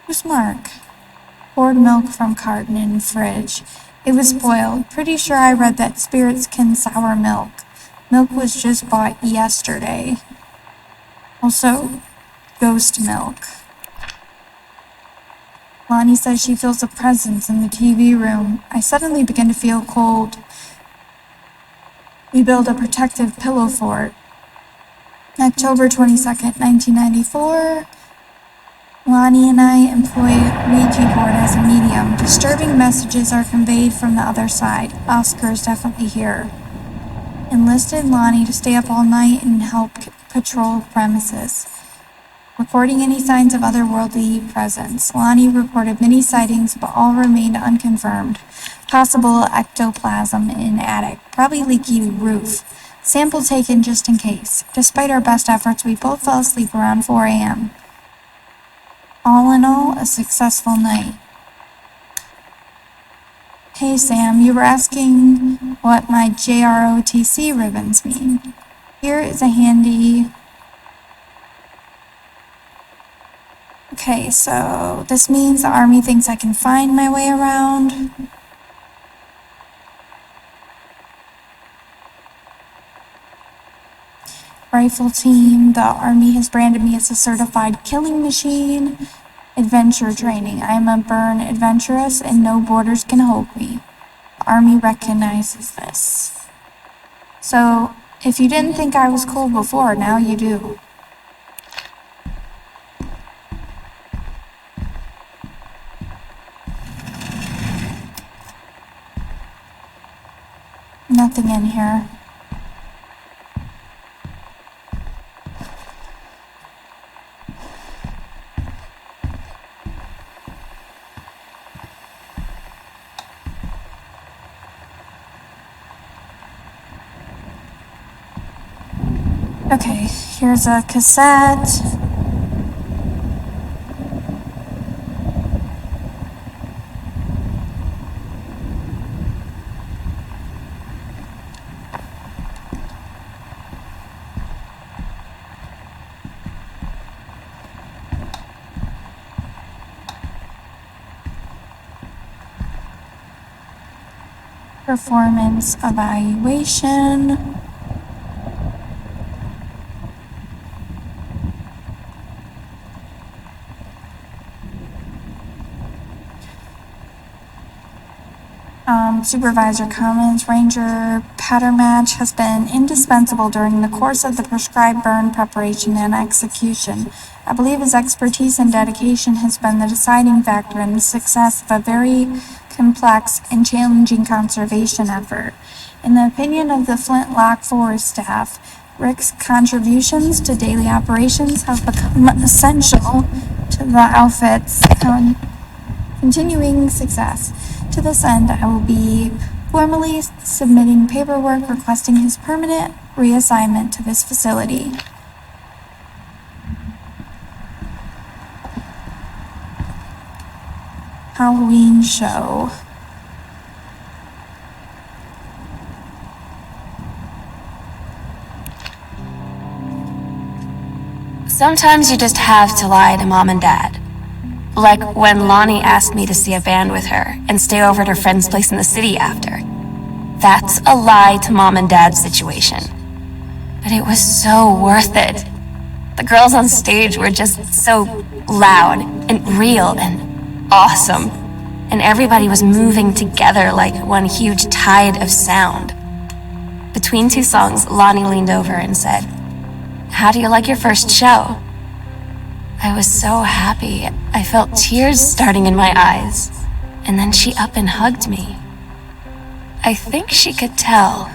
Who's Mark? Poured milk from carton in fridge. It was spoiled. Pretty sure I read that spirits can sour milk. Milk was just bought yesterday. Also, ghost milk. Lonnie says she feels a presence in the TV room. I suddenly begin to feel cold. We build a protective pillow fort. October 22nd, 1994. Lonnie and I employ Ouija board as a medium. Disturbing messages are conveyed from the other side. Oscar is definitely here. Enlisted Lonnie to stay up all night and help patrol premises. Reporting any signs of otherworldly presence. Lonnie reported many sightings, but all remained unconfirmed. Possible ectoplasm in attic, probably leaky roof. Sample taken just in case. Despite our best efforts, we both fell asleep around 4 a.m. All in all, a successful night. Hey Sam, you were asking what my JROTC ribbons mean. Here is a handy Okay, so this means the army thinks I can find my way around. Rifle team, the army has branded me as a certified killing machine. Adventure training, I am a burn adventurous and no borders can hold me. The army recognizes this. So, if you didn't think I was cool before, now you do. Nothing in here. Okay, here's a cassette. Performance evaluation. Supervisor comments, Ranger pattern match has been indispensable during the course of the prescribed burn preparation and execution. I believe his expertise and dedication has been the deciding factor in the success of a very complex and challenging conservation effort. In the opinion of the Flintlock Forest staff, Rick's contributions to daily operations have become essential to the outfit's continuing success. To this end, I will be formally submitting paperwork requesting his permanent reassignment to this facility. Halloween show. Sometimes you just have to lie to mom and dad. Like when Lonnie asked me to see a band with her and stay over at her friend's place in the city after. That's a lie to mom and dad's situation. But it was so worth it. The girls on stage were just so loud and real and awesome. And everybody was moving together like one huge tide of sound. Between two songs, Lonnie leaned over and said, "How do you like your first show?" I was so happy. I felt tears starting in my eyes. And then she up and hugged me. I think she could tell.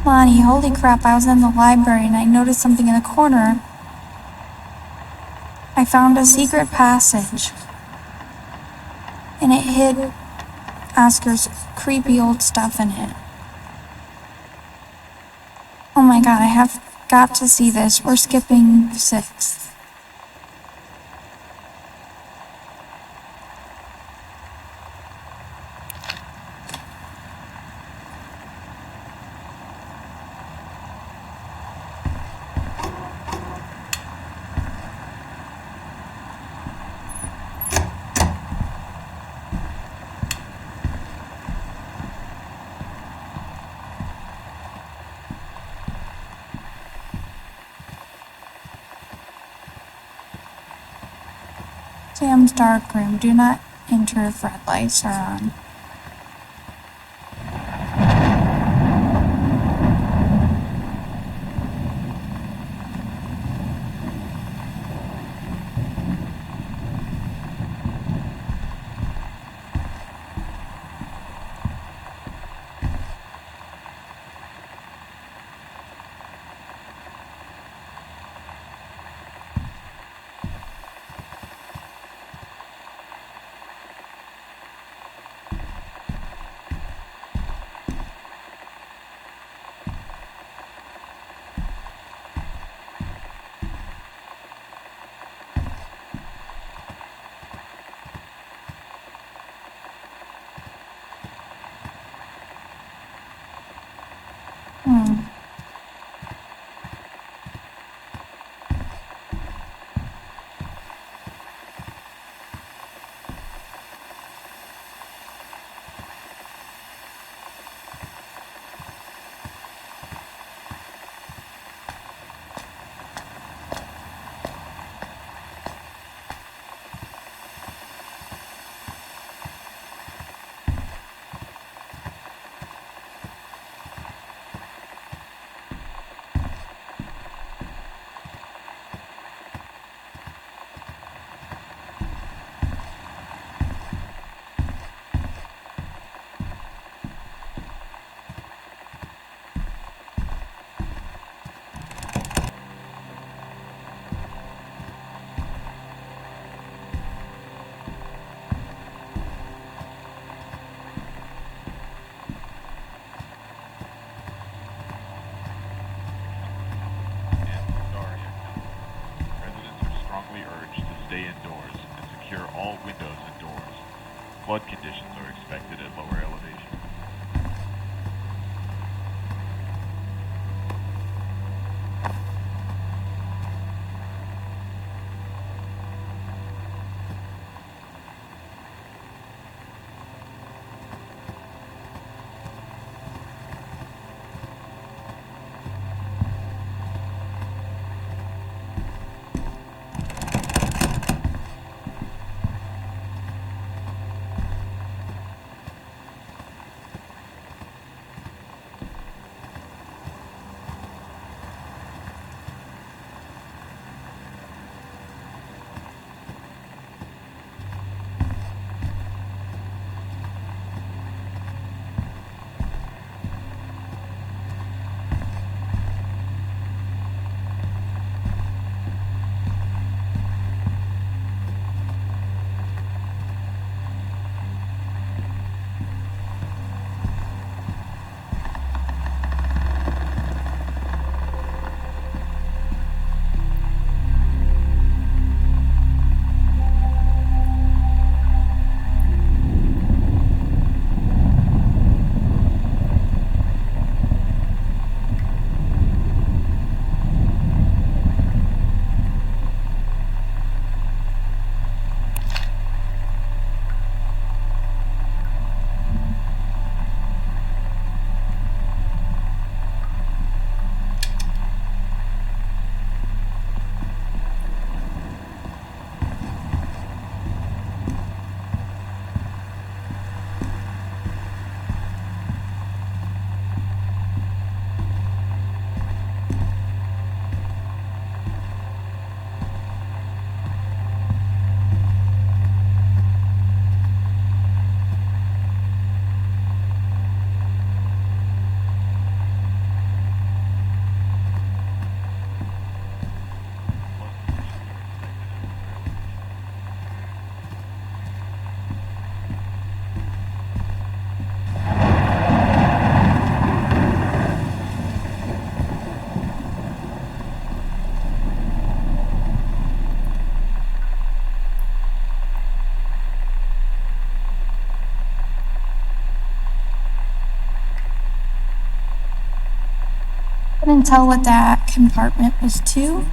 Lonnie, holy crap, I was in the library and I noticed something in the corner. I found a secret passage. And it hid Oscar's creepy old stuff in it. Oh my god, I have got to see this. We're skipping 6. Sam's dark room. Do not enter if red lights are on. Hmm. and Astoria County. Residents are strongly urged to stay indoors and secure all windows and doors. Flood conditions are expected at lower elevations. Couldn't tell what that compartment was to.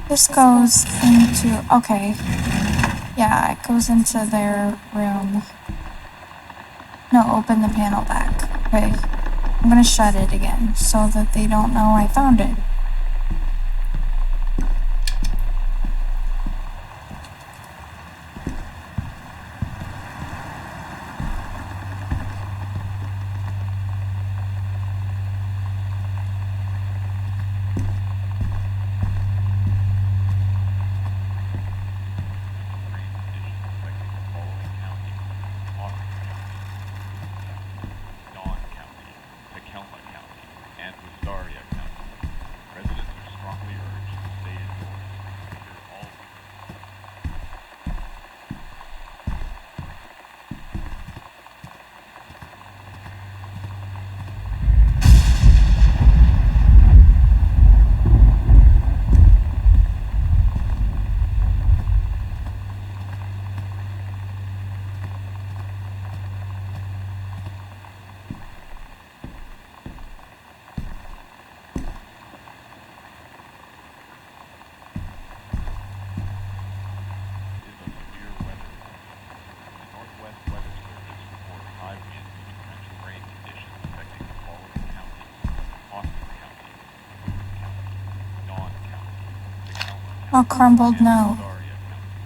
This goes into, okay. Yeah, it goes into their room. No, open the panel back. Okay. I'm gonna shut it again so that they don't know I found it. Rain conditions affecting the following counties: Austin County, Dawn County, Takelma County, and Wistaria County. Residents are strongly urged to stay indoors and secure all windows. A crumbled note. Daria County.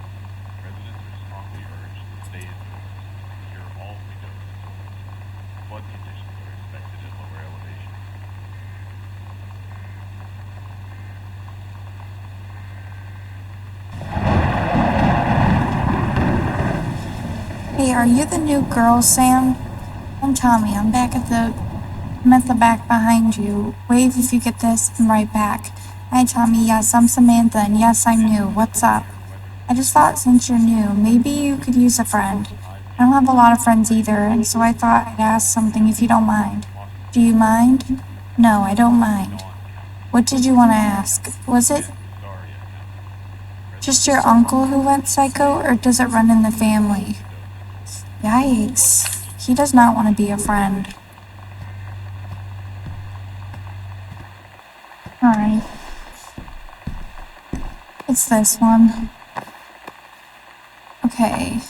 Residents are strongly urged to stay indoors and secure all windows and doors. Flood conditions are expected at lower elevations. Hey, are you the new girl, Sam? I'm Tommy. I'm at the back behind you. Wave if you get this and right back. Hi, Tommy. Yes, I'm Samantha, and yes, I'm new. What's up? I just thought since you're new, maybe you could use a friend. I don't have a lot of friends either, and so I thought I'd ask something if you don't mind. Do you mind? No, I don't mind. What did you want to ask? Was it just your uncle who went psycho, or does it run in the family? Yikes. He does not want to be a friend. Alright. It's this one. Okay.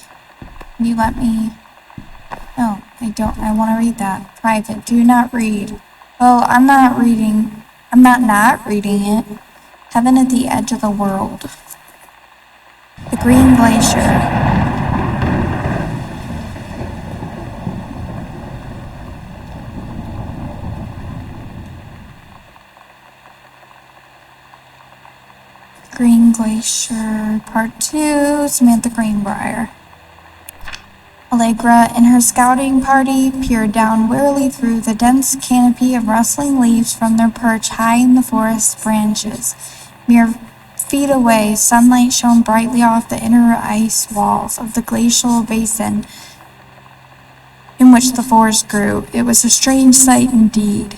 You let me... No, I don't. I want to read that. Private. Do not read. Oh, I'm not reading it. Heaven at the edge of the world. The Green Glacier. Green Glacier, Part 2, Samantha Greenbrier. Allegra and her scouting party peered down wearily through the dense canopy of rustling leaves from their perch high in the forest's branches. Mere feet away, sunlight shone brightly off the inner ice walls of the glacial basin in which the forest grew. It was a strange sight indeed.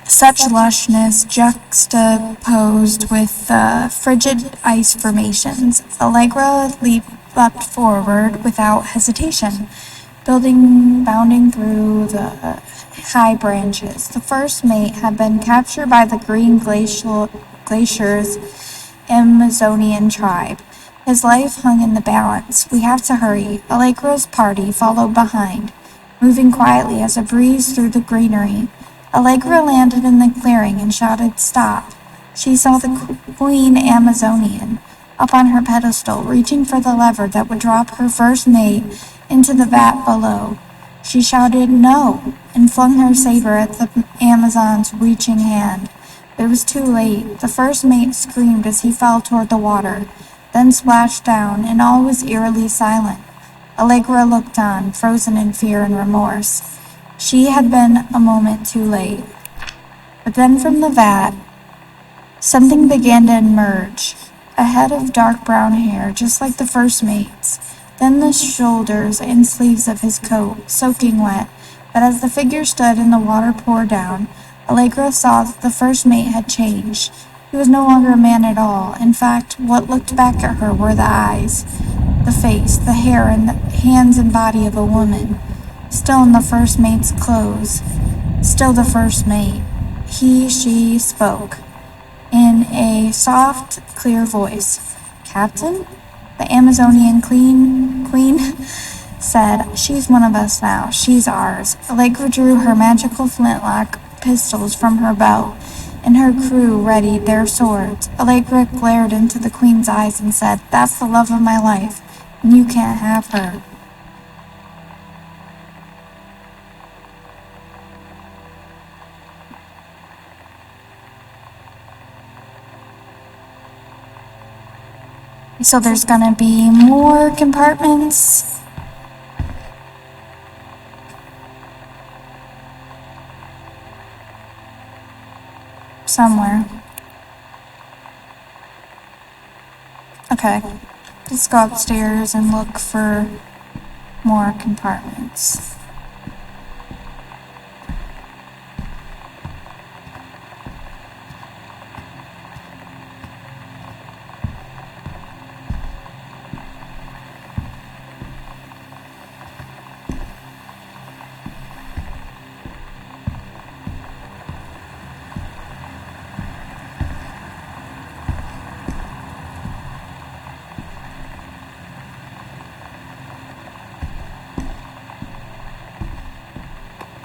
Such lushness juxtaposed with the frigid ice formations. Allegra leapt forward without hesitation, bounding through the high branches. The first mate had been captured by the Green Glacier's Amazonian tribe. His life hung in the balance. We have to hurry. Allegra's party followed behind, moving quietly as a breeze through the greenery. Allegra landed in the clearing and shouted, "Stop!" She saw the Queen Amazonian up on her pedestal, reaching for the lever that would drop her first mate into the vat below. She shouted, "No!" and flung her saber at the Amazon's reaching hand. It was too late. The first mate screamed as he fell toward the water, then splashed down, and all was eerily silent. Allegra looked on, frozen in fear and remorse. She had been a moment too late. But then from the vat, something began to emerge. A head of dark brown hair, just like the first mate's. Then the shoulders and sleeves of his coat, soaking wet. But as the figure stood and the water poured down, Allegra saw that the first mate had changed. He was no longer a man at all. In fact, what looked back at her were the eyes, the face, the hair, and the hands and body of a woman. Still in the first mate's clothes. Still the first mate. She spoke. In a soft, clear voice. "Captain?" The Amazonian queen said, "She's one of us now. She's ours." Allegra drew her magical flintlock pistols from her belt, and her crew readied their swords. Allegra glared into the queen's eyes and said, "That's the love of my life, and you can't have her." So there's gonna be more compartments. Somewhere. Okay. Let's go upstairs and look for more compartments.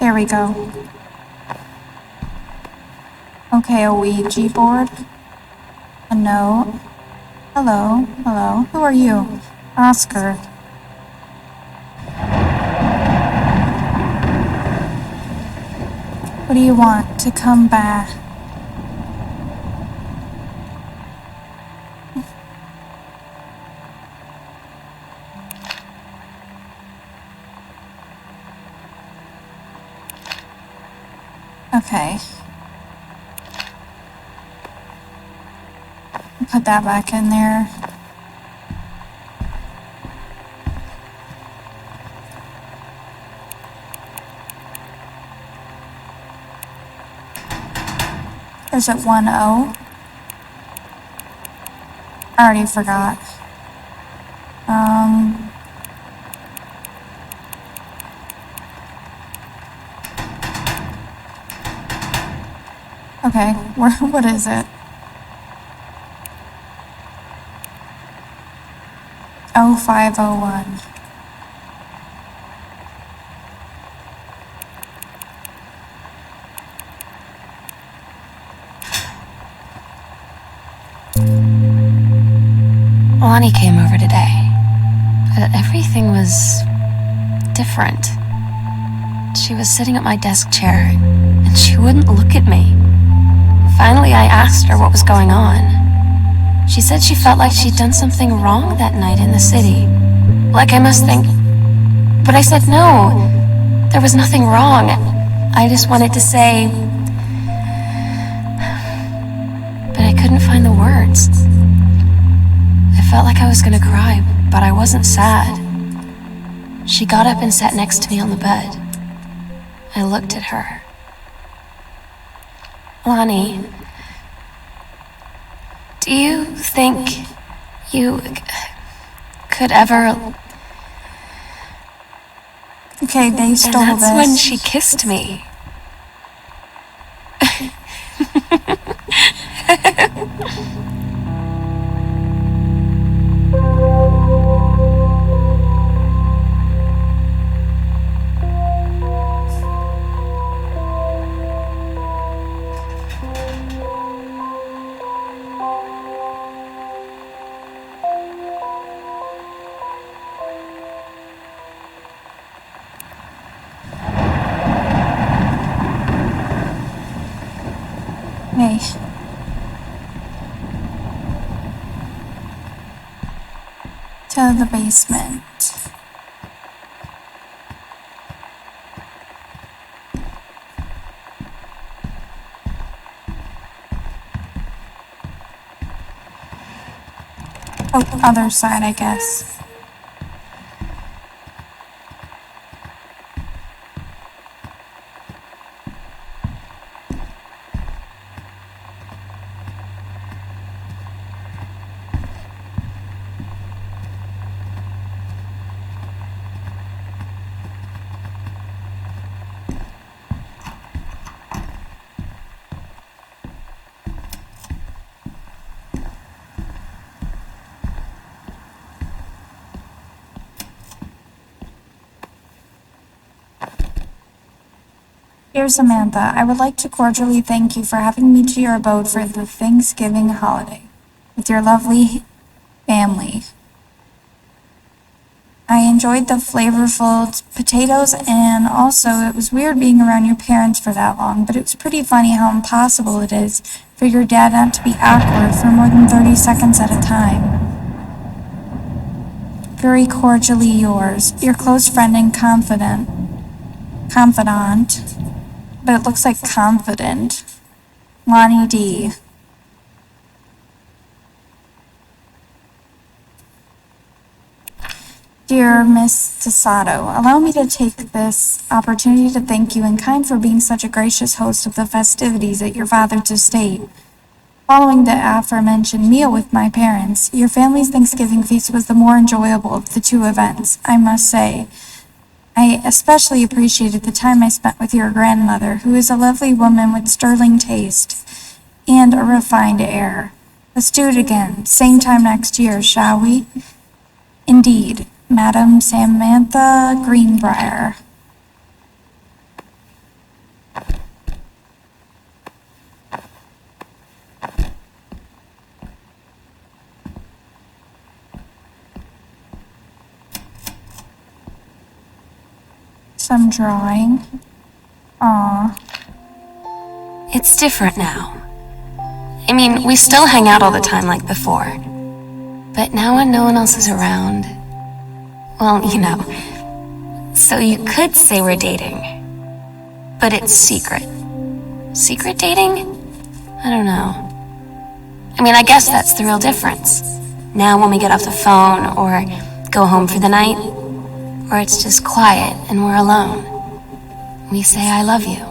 There we go. Okay, a Ouija board. A note. Hello, hello. Who are you? Oscar. What do you want? To come back? Okay. Put that back in there. There's it 1-0. I already forgot. Okay, what is it? 0501. Lonnie came over today. Everything was different. She was sitting at my desk chair, and she wouldn't look at me. Finally, I asked her what was going on. She said she felt like she'd done something wrong that night in the city. Like I must think... But I said no, there was nothing wrong. I just wanted to say... But I couldn't find the words. I felt like I was gonna cry, but I wasn't sad. She got up and sat next to me on the bed. I looked at her. Lonnie, do you think you could ever... Okay, they And stole that's this. when she kissed me. Hey. To the basement. Oh, other side, I guess. Dear Samantha, I would like to cordially thank you for having me to your abode for the Thanksgiving holiday with your lovely family. I enjoyed the flavorful potatoes, and also it was weird being around your parents for that long, but it was pretty funny how impossible it is for your dad not to be awkward for more than 30 seconds at a time. Very cordially yours, your close friend and confidant, but it looks like confident, Lonnie D. Dear Miss DeSato, allow me to take this opportunity to thank you in kind for being such a gracious host of the festivities at your father's estate. Following the aforementioned meal with my parents, your family's Thanksgiving feast was the more enjoyable of the two events, I must say. I especially appreciated the time I spent with your grandmother, who is a lovely woman with sterling taste and a refined air. Let's do it again, same time next year, shall we? Indeed, Madam Samantha Greenbrier. some drawing. Aw. It's different now. I mean, we still hang out all the time like before. But now when no one else is around, well, you know. So you could say we're dating. But it's secret. Secret dating? I don't know. I mean, I guess that's the real difference. Now when we get off the phone or go home for the night, or it's just quiet and we're alone, we say I love you.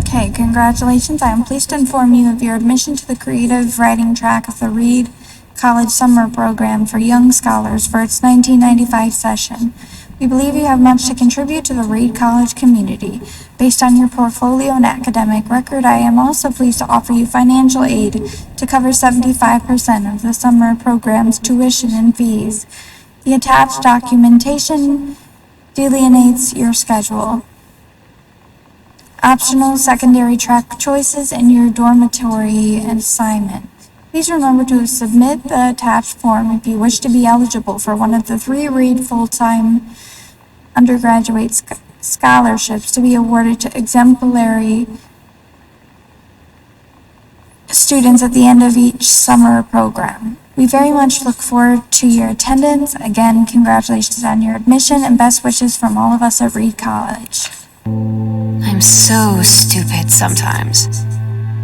Okay, congratulations. I am pleased to inform you of your admission to the creative writing track of the Reed College Summer Program for Young Scholars for its 1995 session. We believe you have much to contribute to the Reed College community. Based on your portfolio and academic record, I am also pleased to offer you financial aid to cover 75% of the summer program's tuition and fees. The attached documentation delineates your schedule, optional secondary track choices, and your dormitory assignment. Please remember to submit the attached form if you wish to be eligible for one of the 3 Reed full-time undergraduate scholarships to be awarded to exemplary students at the end of each summer program. We very much look forward to your attendance. Again, congratulations on your admission and best wishes from all of us at Reed College. I'm so stupid sometimes.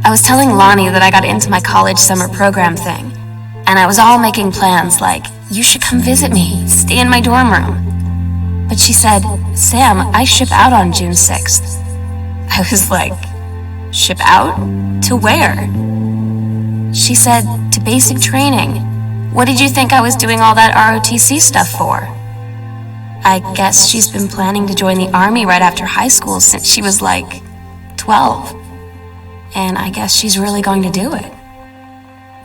I was telling Lonnie that I got into my college summer program thing, and I was all making plans like, you should come visit me, stay in my dorm room. But she said, Sam, I ship out on June 6th. I was like, ship out? To where? She said, to basic training. What did you think I was doing all that ROTC stuff for? I guess she's been planning to join the Army right after high school since she was like 12. And I guess she's really going to do it.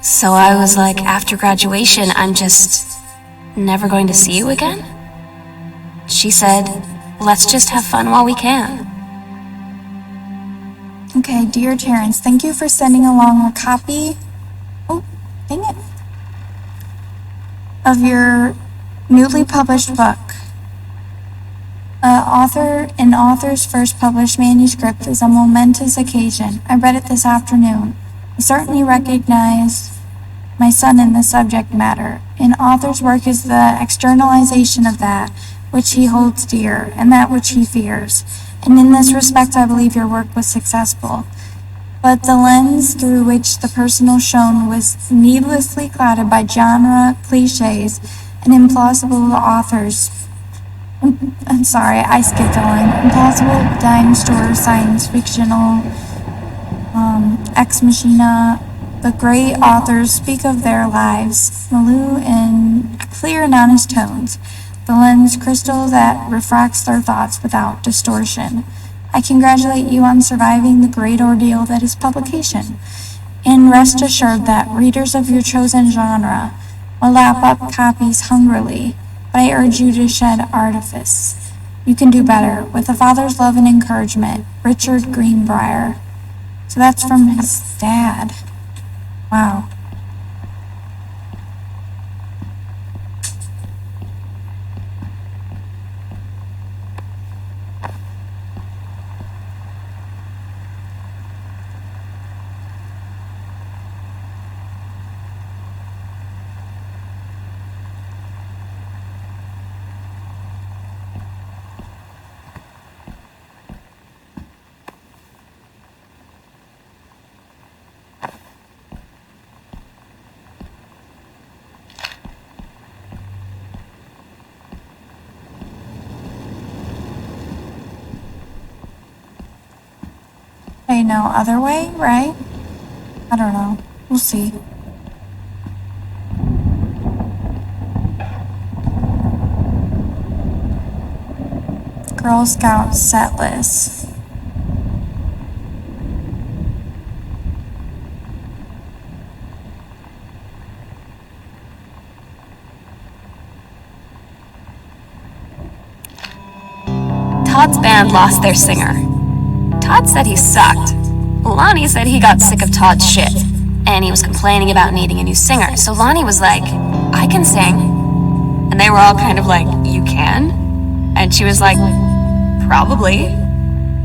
So I was like, after graduation, I'm just never going to see you again? She said, let's just have fun while we can. Okay, dear Terrence, thank you for sending along a copy, dang it, of your newly published book. An author's first published manuscript is a momentous occasion. I read it this afternoon. I certainly recognize my son in the subject matter. An author's work is the externalization of that which he holds dear and that which he fears. And in this respect, I believe your work was successful. But the lens through which the personal shone was needlessly clouded by genre cliches and implausible authors. I'm sorry, I skipped a line. Implausible dime store science fictional, ex machina. The great authors speak of their lives, Malou, in clear and honest tones, the lens crystal that refracts their thoughts without distortion. I congratulate you on surviving the great ordeal that is publication, and rest assured that readers of your chosen genre will lap up copies hungrily, but I urge you to shed artifice. You can do better. With a father's love and encouragement, Richard Greenbrier. So that's from his dad. Wow. Okay, no other way, right? I don't know. We'll see. Girl Scout set list. Todd's band lost their singer. Todd said he sucked. Lonnie said he got sick of Todd's shit. Annie was complaining about needing a new singer, so Lonnie was like, I can sing. And they were all kind of like, you can? And she was like, probably.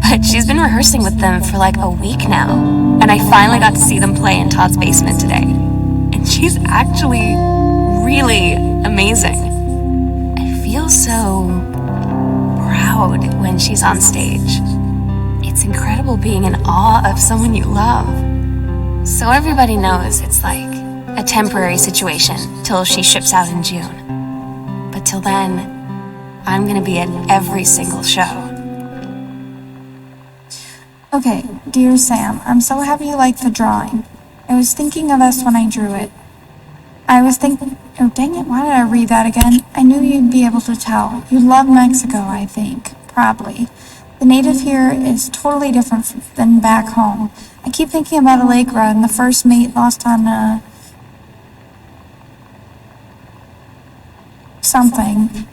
But she's been rehearsing with them for like a week now. And I finally got to see them play in Todd's basement today. And she's actually really amazing. I feel so proud when she's on stage. It's incredible being in awe of someone you love. So everybody knows it's like a temporary situation till she ships out in June. But till then, I'm gonna be at every single show. Okay, dear Sam, I'm so happy you like the drawing. I was thinking of us when I drew it. Oh dang it, why did I read that again? I knew you'd be able to tell. You love Mexico, I think. Probably. The native here is totally different than back home. I keep thinking about Allegra and the first mate lost on, something.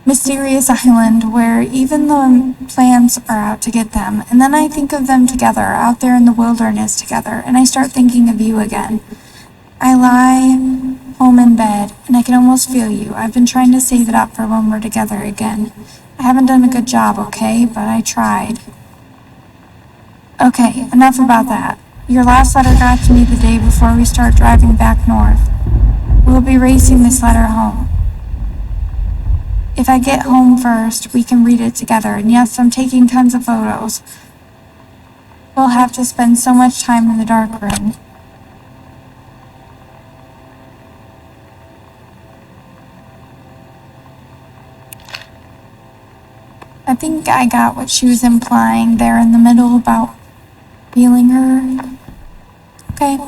Mysterious island where even the plants are out to get them. And then I think of them together, out there in the wilderness together, and I start thinking of you again. I lie home in bed, and I can almost feel you. I've been trying to save it up for when we're together again. I haven't done a good job, okay? But I tried. Okay, enough about that. Your last letter got to me the day before we start driving back north. We'll be racing this letter home. If I get home first, we can read it together, and yes, I'm taking tons of photos. We'll have to spend so much time in the dark room. I think I got what she was implying there in the middle about feeling her. Okay.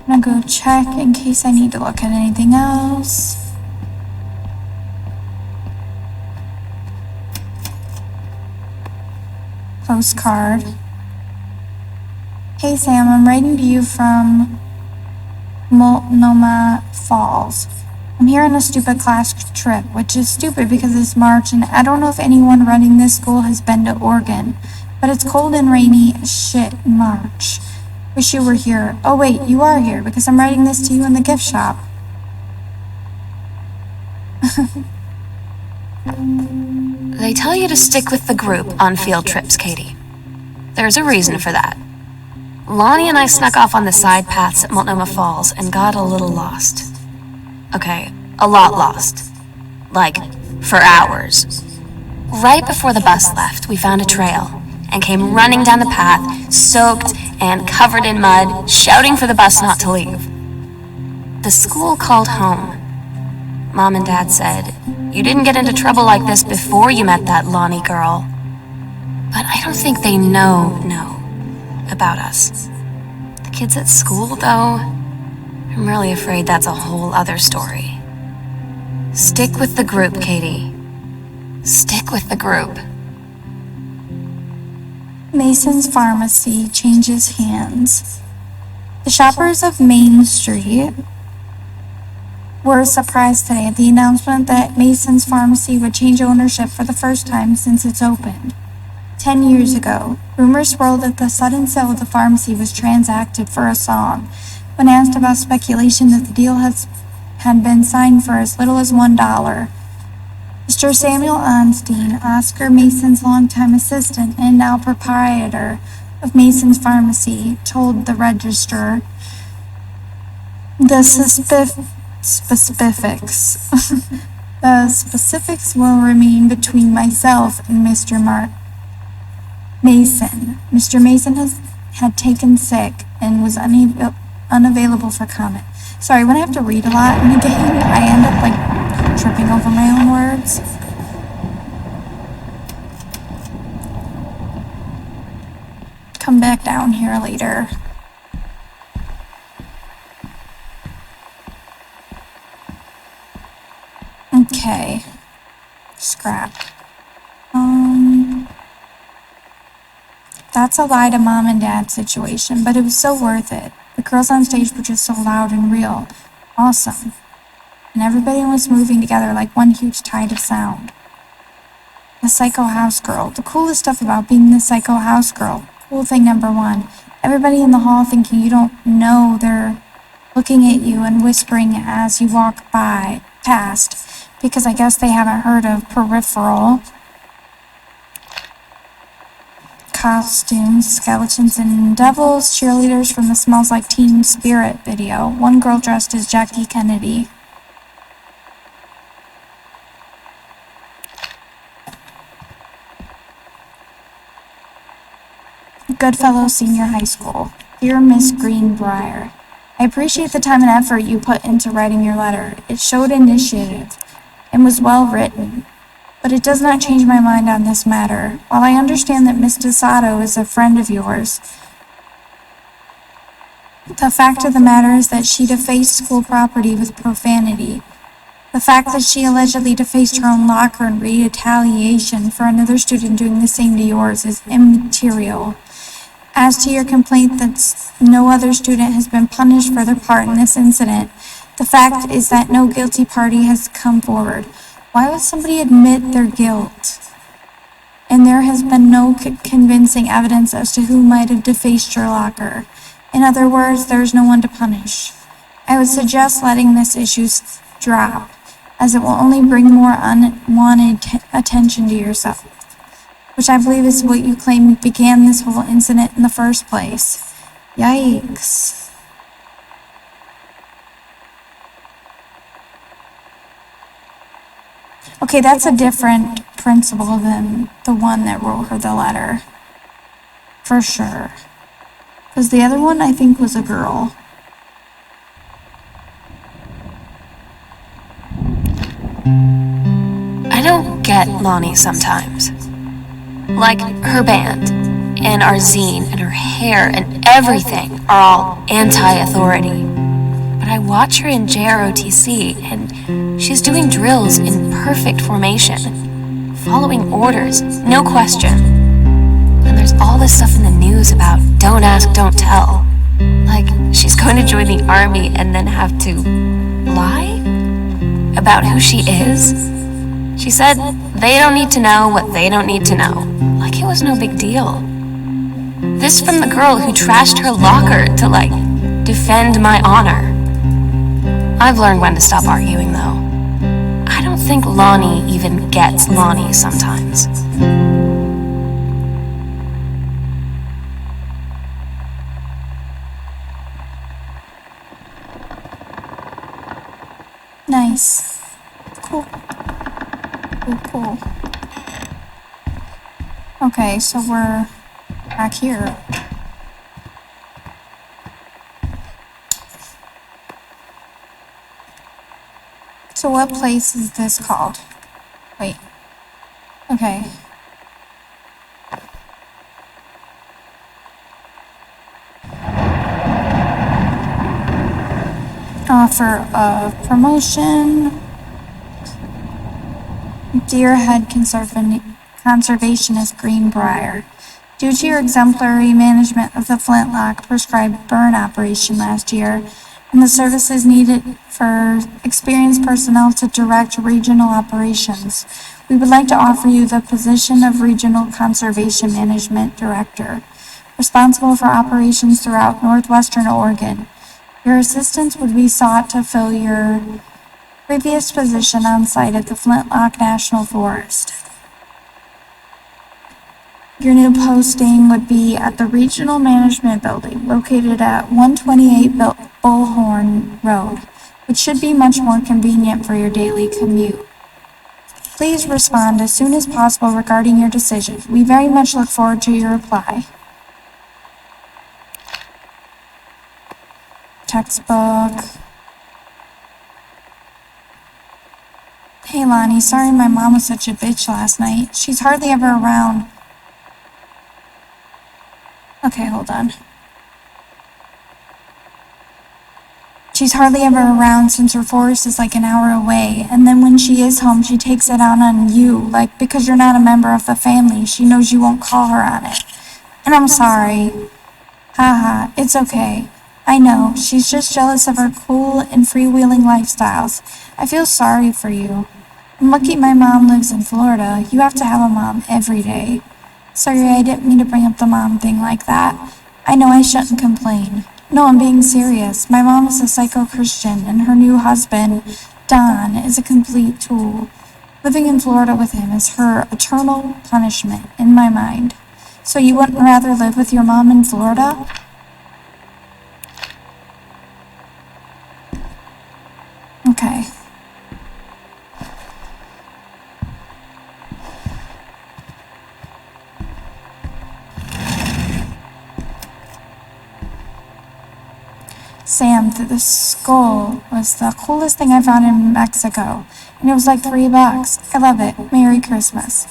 I'm gonna go check in case I need to look at anything else. Postcard. Hey Sam, I'm writing to you from Multnomah Falls. I'm here on a stupid class trip, which is stupid because it's March and I don't know if anyone running this school has been to Oregon, but it's cold and rainy as shit in March. Wish you were here. Oh wait, you are here because I'm writing this to you in the gift shop. They tell you to stick with the group on field trips, Katie. There's a reason for that. Lonnie and I snuck off on the side paths at Multnomah Falls and got a little lost. Okay, a lot lost. Like, for hours. Right before the bus left, we found a trail and came running down the path, soaked and covered in mud, shouting for the bus not to leave. The school called home. Mom and Dad said, you didn't get into trouble like this before you met that Lonnie girl. But I don't think they know about us. The kids at school, though, I'm really afraid that's a whole other story. Stick with the group, Katie. Stick with the group. Mason's Pharmacy changes hands. The shoppers of Main Street were surprised today at the announcement that Mason's Pharmacy would change ownership for the first time since it's opened. 10 years ago, rumors swirled that the sudden sale of the pharmacy was transacted for a song. When asked about speculation that the deal had been signed for as little as $1, Mr. Samuel Onstein, Oscar Mason's longtime assistant and now proprietor of Mason's Pharmacy, told the registrar, the specifics will remain between myself and Mr. Mason. Mr. Mason had taken sick and was unavailable for comment. Sorry, when I have to read a lot in a game, I end up tripping over my own words. Come back down here later. Okay. Scrap. That's a lie to mom and dad situation, but it was so worth it. The girls on stage were just so loud and real. Awesome. And everybody was moving together like one huge tide of sound. The Psycho House Girl. The coolest stuff about being the Psycho House Girl. Cool thing number one. Everybody in the hall thinking you don't know they're looking at you and whispering as you walk past, because I guess they haven't heard of peripheral. Costumes, skeletons, and devils, cheerleaders from the Smells Like Teen Spirit video. One girl dressed as Jackie Kennedy. Goodfellow Senior High School. Dear Miss Greenbrier, I appreciate the time and effort you put into writing your letter. It showed initiative and was well written. But it does not change my mind on this matter. While I understand that Miss DeSato is a friend of yours, the fact of the matter is that she defaced school property with profanity. The fact that she allegedly defaced her own locker in retaliation for another student doing the same to yours is immaterial. As to your complaint that no other student has been punished for their part in this incident, the fact is that no guilty party has come forward. Why would somebody admit their guilt? And there has been no convincing evidence as to who might have defaced your locker. In other words, there is no one to punish. I would suggest letting this issue drop, as it will only bring more unwanted attention to yourself, which I believe is what you claim began this whole incident in the first place. Yikes. Okay, that's a different principal than the one that wrote her the letter. For sure. Because the other one, I think, was a girl. I don't get Lonnie sometimes. Like, her band, and our zine, and her hair, and everything are all anti-authority. But I watch her in JROTC, and she's doing drills in perfect formation, following orders, no question. And there's all this stuff in the news about don't ask, don't tell. Like, she's going to join the army and then have to lie about who she is. She said they don't need to know what they don't need to know. Like it was no big deal. This from the girl who trashed her locker to, like, defend my honor. I've learned when to stop arguing, though. I don't think Lonnie even gets Lonnie sometimes. Nice. Cool. Cool. Okay, so we're back here. So what place is this called? Wait. Okay. Offer of promotion. Dear Head Conservationist Greenbrier, due to your exemplary management of the Flintlock prescribed burn operation last year, and the services needed for experienced personnel to direct regional operations, we would like to offer you the position of Regional Conservation Management Director, responsible for operations throughout northwestern Oregon. Your assistance would be sought to fill your previous position on site at the Flintlock National Forest. Your new posting would be at the Regional Management Building, located at 128 Bullhorn Road, which should be much more convenient for your daily commute. Please respond as soon as possible regarding your decision. We very much look forward to your reply. Textbook. Hey Lonnie, sorry my mom was such a bitch last night. She's hardly ever around. Okay, hold on. She's hardly ever around since her forest is like an hour away, and then when she is home, she takes it out on you, like because you're not a member of the family, she knows you won't call her on it. And I'm sorry. Haha, it's okay. I know, she's just jealous of our cool and freewheeling lifestyles. I feel sorry for you. I'm lucky my mom lives in Florida. You have to have a mom every day. Sorry, I didn't mean to bring up the mom thing like that. I know I shouldn't complain. No, I'm being serious. My mom is a psycho-Christian, and her new husband, Don, is a complete tool. Living in Florida with him is her eternal punishment, in my mind. So you wouldn't rather live with your mom in Florida? Okay. Sam, the skull was the coolest thing I found in Mexico, and it was like $3. I love it. Merry Christmas.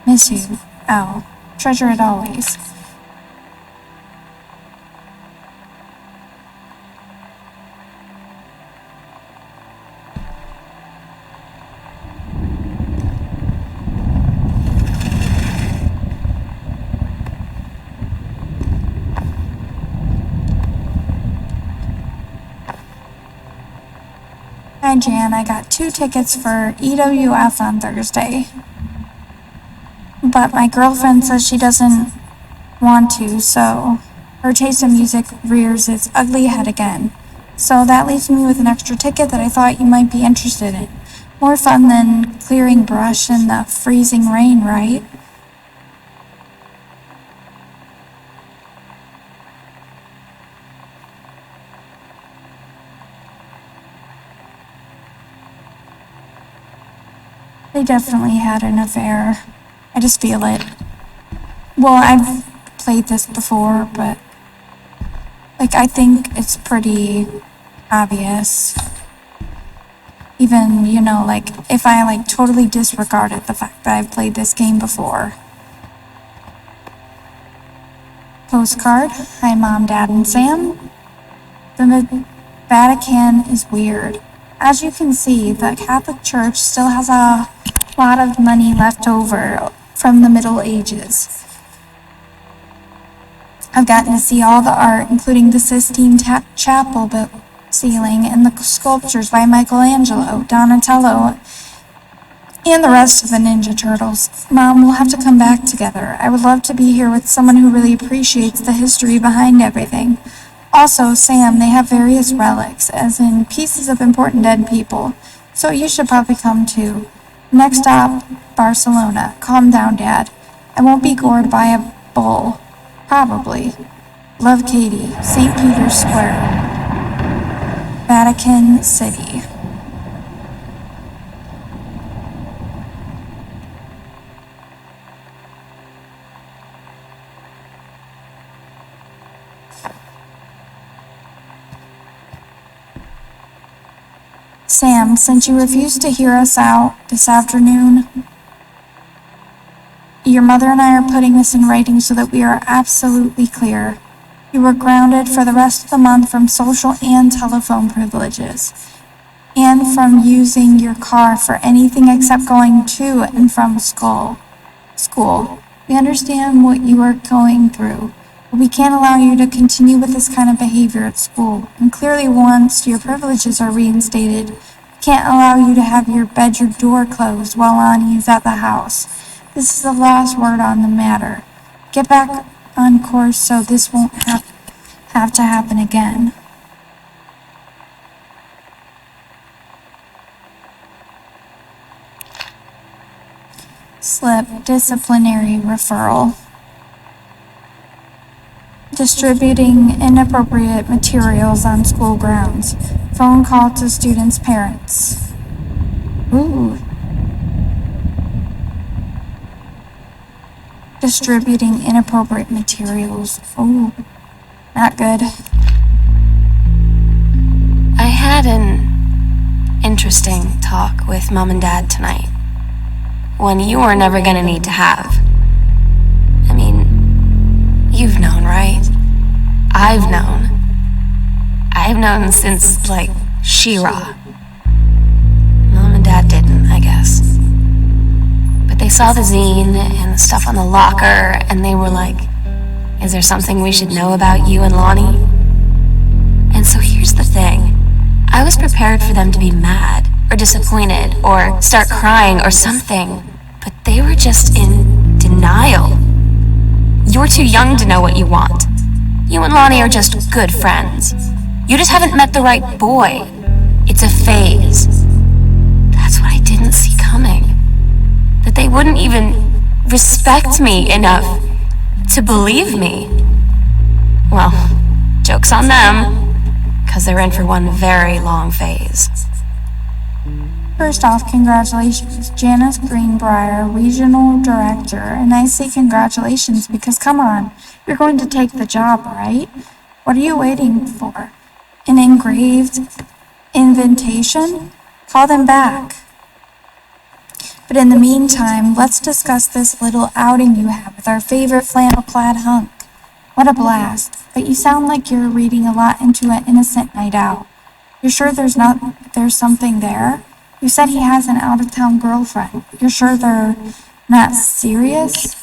Miss you, Al. Treasure it always. Hi, Jan. I got 2 tickets for EWF on Thursday. But my girlfriend says she doesn't want to, so her taste in music rears its ugly head again. So that leaves me with an extra ticket that I thought you might be interested in. More fun than clearing brush in the freezing rain, right? They definitely had an affair. I just feel it. Well, I've played this before, but I think it's pretty obvious. Even, if I totally disregarded the fact that I've played this game before. Postcard. Hi, Mom, Dad, and Sam. The Vatican is weird. As you can see, the Catholic Church still has a lot of money left over from the Middle Ages. I've gotten to see all the art, including the Sistine Chapel ceiling and the sculptures by Michelangelo, Donatello, and the rest of the Ninja Turtles. Mom, we'll have to come back together. I would love to be here with someone who really appreciates the history behind everything. Also, Sam, they have various relics, as in pieces of important dead people, so you should probably come too. Next stop, Barcelona. Calm down, Dad. I won't be gored by a bull. Probably. Love, Katie. St. Peter's Square. Vatican City. Sam, since you refused to hear us out this afternoon, your mother and I are putting this in writing so that we are absolutely clear. You were grounded for the rest of the month from social and telephone privileges, and from using your car for anything except going to and from school. We understand what you are going through, but we can't allow you to continue with this kind of behavior at school. And clearly once your privileges are reinstated, we can't allow you to have your bedroom door closed while Ani is at the house. This is the last word on the matter. Get back on course so this won't have to happen again. Slip, disciplinary referral. Distributing inappropriate materials on school grounds. Phone call to students' parents. Ooh. Distributing inappropriate materials. Ooh. Not good. I had an interesting talk with Mom and Dad tonight. One you were never gonna need to have. I mean, you've known, right? I've known. I I've known since, like, She-Ra. Mom and Dad didn't, I guess. But they saw the zine and the stuff on the locker, and they were like, is there something we should know about you and Lonnie? And so here's the thing. I was prepared for them to be mad, or disappointed, or start crying, or something. But they were just in denial. You're too young to know what you want. You and Lonnie are just good friends. You just haven't met the right boy. It's a phase. That's what I didn't see coming. That they wouldn't even respect me enough to believe me. Well, joke's on them, because they're in for one very long phase. First off, congratulations, Janice Greenbrier, Regional Director. And I say congratulations because, come on, you're going to take the job, right? What are you waiting for? An engraved invitation? Call them back. But in the meantime, let's discuss this little outing you had with our favorite flannel-clad hunk. What a blast. But you sound like you're reading a lot into an innocent night out. You're sure there's something there? You said he has an out-of-town girlfriend. You're sure they're not serious?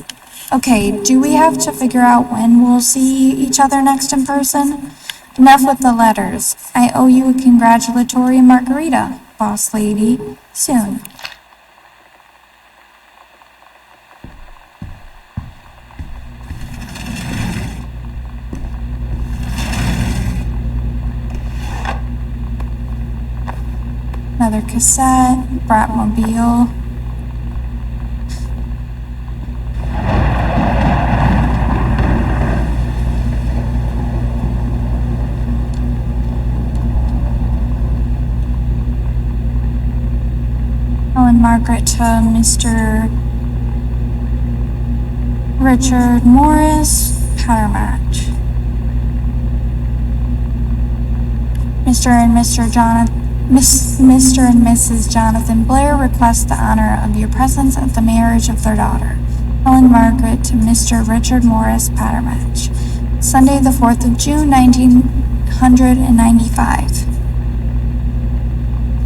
Okay, do we have to figure out when we'll see each other next in person? Enough with the letters. I owe you a congratulatory margarita, boss lady. Soon. Another cassette, Bratmobile. Ellen Margaret to Mr. Richard Morris, pattern match. Mr. and Mrs. Jonathan Blair request the honor of your presence at the marriage of their daughter, Ellen Margaret to Mr. Richard Morris, pattern match. Sunday, the 4th of June, 1995.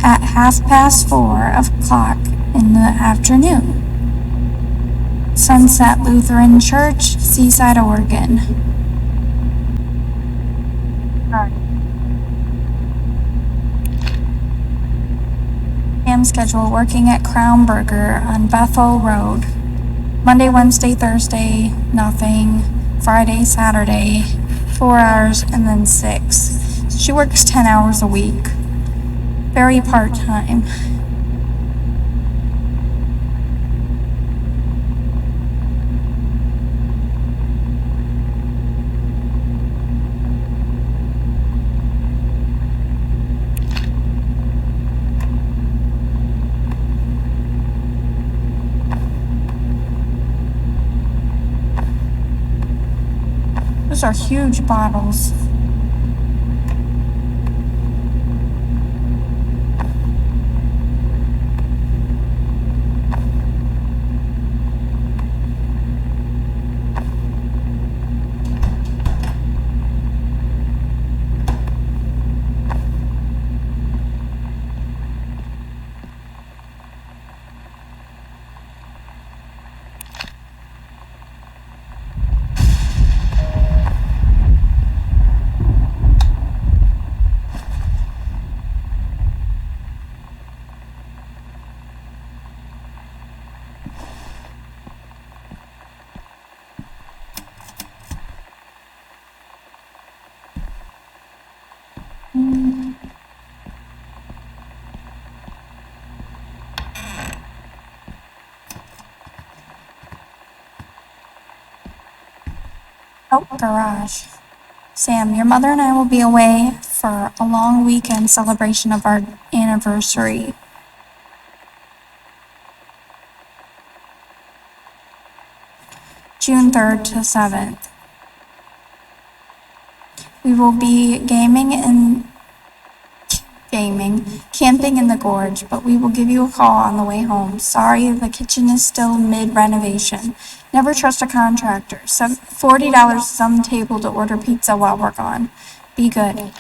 At 4:30 in the afternoon. Sunset Lutheran Church, Seaside, Oregon. Schedule working at Crown Burger on Bethel Road. Monday, Wednesday, Thursday, nothing. Friday, Saturday, 4 hours, and then 6. She works 10 hours a week. Very part-time. Those are huge bottles. Oh, garage. Sam, your mother and I will be away for a long weekend celebration of our anniversary. June 3rd to 7th. We will be camping in the gorge, but we will give you a call on the way home. Sorry, the kitchen is still mid-renovation. Never trust a contractor. $40 is on the table to order pizza while we're gone. Be good.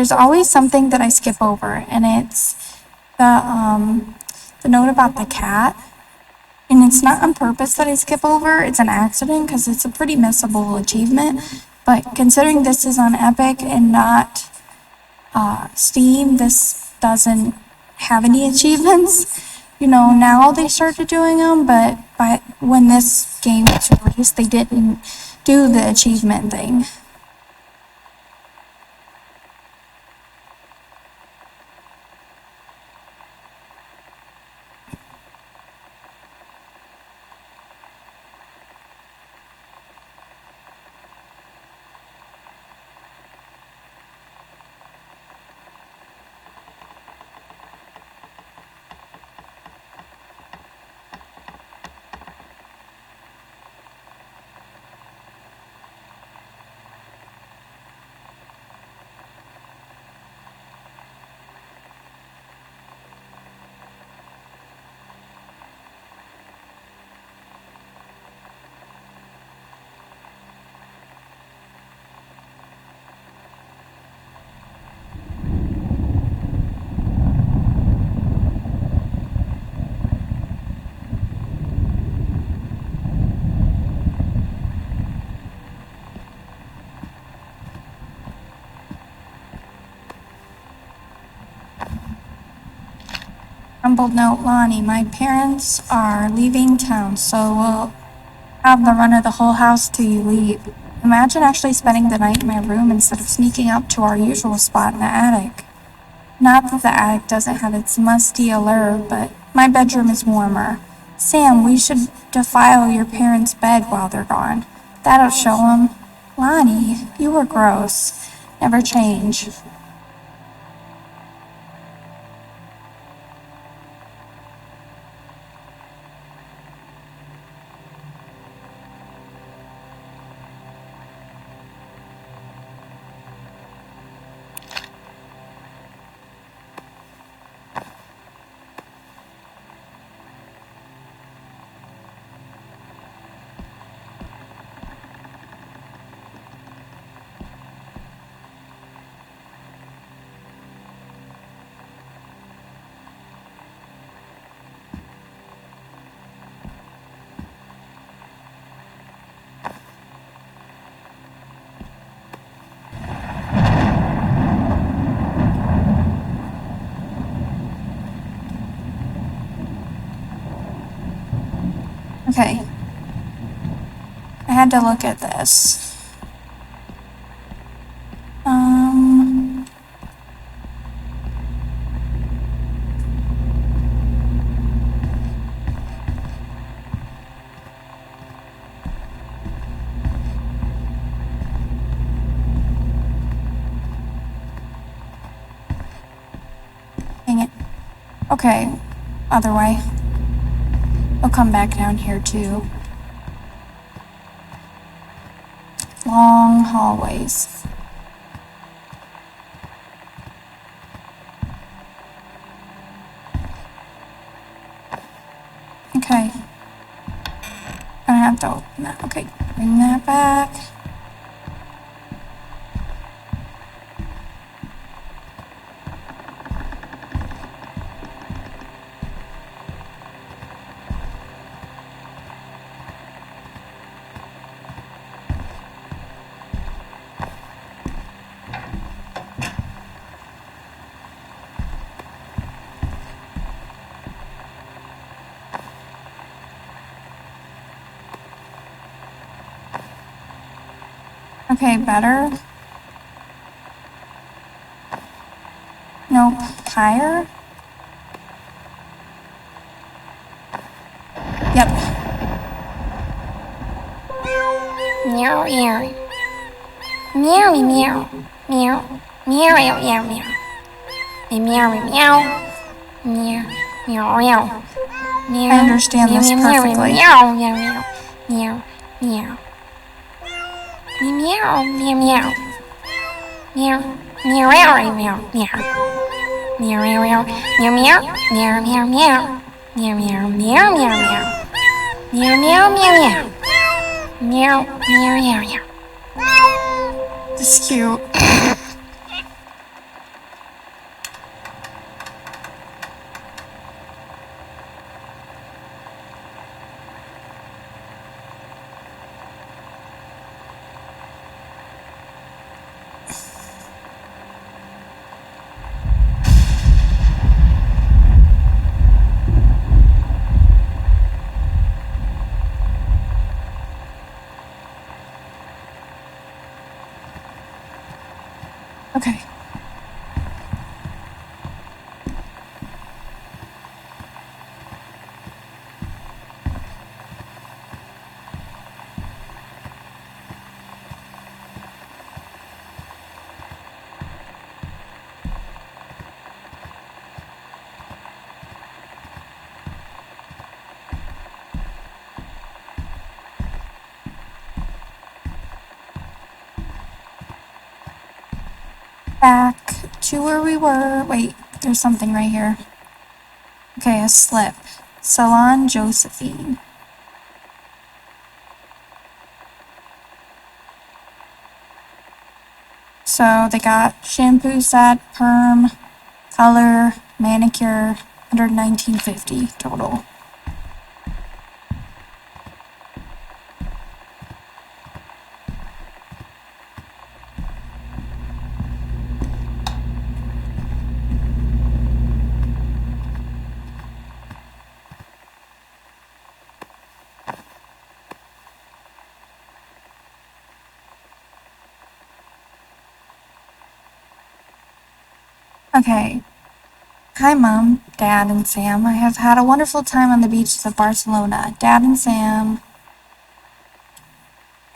there's always something that I skip over, and it's the note about the cat. And it's not on purpose that I skip over, it's an accident because it's a pretty missable achievement. But considering this is on Epic and not Steam, this doesn't have any achievements. You know, now they started doing them, but when this game was released, they didn't do the achievement thing. Crumbled note, Lonnie, my parents are leaving town, so we'll have the run of the whole house till you leave. Imagine actually spending the night in my room instead of sneaking up to our usual spot in the attic. Not that the attic doesn't have its musty allure, but my bedroom is warmer. Sam, we should defile your parents' bed while they're gone. That'll show 'em. Lonnie, you were gross. Never change. Okay. I had to look at this. Dang it. Okay. Other way. I'll come back down here too. Long hallways. Okay. Gonna have to open that. Okay, bring that back. Okay, better. Nope. Higher? Yep. Meow, meow. Meow, meow. Meow. Meow, meow, meow, meow. Meow, meow. Meow, meow, meow. Meow. I understand this perfectly. Meow, meow, meow. Meow, meow. Meow, meow, meow. Meow, meow, meow, meow, meow. Meow, meow, meow, meow, meow, meow, meow, meow. Meow, meow, meow, meow, meow. Meow, meow, meow, meow. Meow, meow, meow, meow. This is cute. back to where we were. Wait, there's something right here. Okay, a slip. Salon Josephine. So they got shampoo set, perm, color, manicure, $119.50 total. Okay. Hi, Mom, Dad, and Sam. I have had a wonderful time on the beaches of Barcelona. Dad and Sam,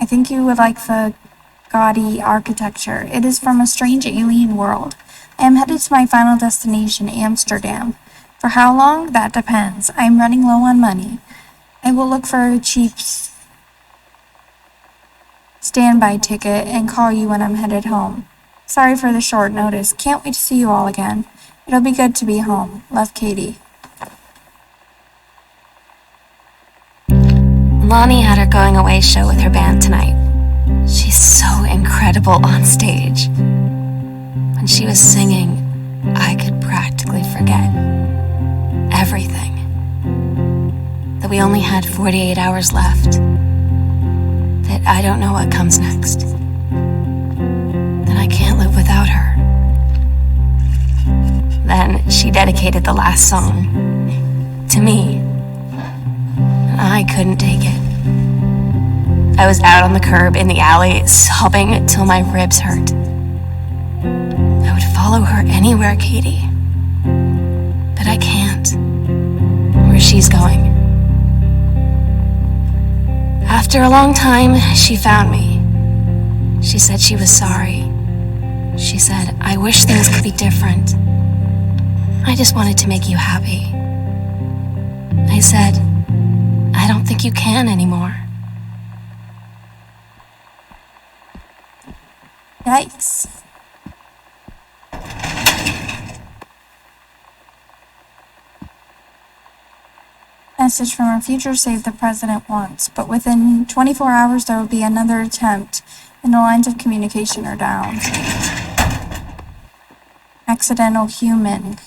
I think you would like the gaudy architecture. It is from a strange alien world. I am headed to my final destination, Amsterdam. For how long? That depends. I am running low on money. I will look for a cheap standby ticket and call you when I'm headed home. Sorry for the short notice. Can't wait to see you all again. It'll be good to be home. Love, Katie. Lonnie had her going away show with her band tonight. She's so incredible on stage. When she was singing, I could practically forget everything. That we only had 48 hours left. That I don't know what comes next. That I can't live without her. Then she dedicated the last song to me. And I couldn't take it. I was out on the curb in the alley, sobbing till my ribs hurt. I would follow her anywhere, Katie. But I can't. Where she's going. After a long time, she found me. She said she was sorry. She said, I wish things could be different. I just wanted to make you happy. I said, I don't think you can anymore. Yikes. Message from our future saved the president once, but within 24 hours there will be another attempt and the lines of communication are down. Accidental human.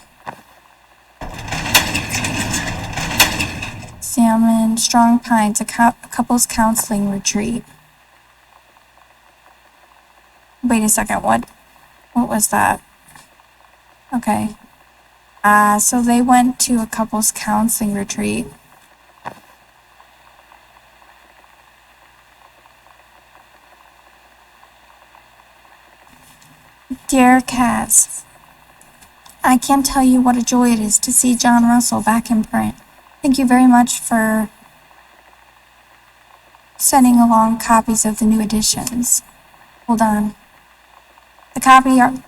Salmon, Strong Pines, a couples counseling retreat. Wait a second, what was that? Okay. So they went to a couples counseling retreat. Dear Kaz, I can't tell you what a joy it is to see John Russell back in print. Thank you very much for sending along copies of the new editions. Hold on. The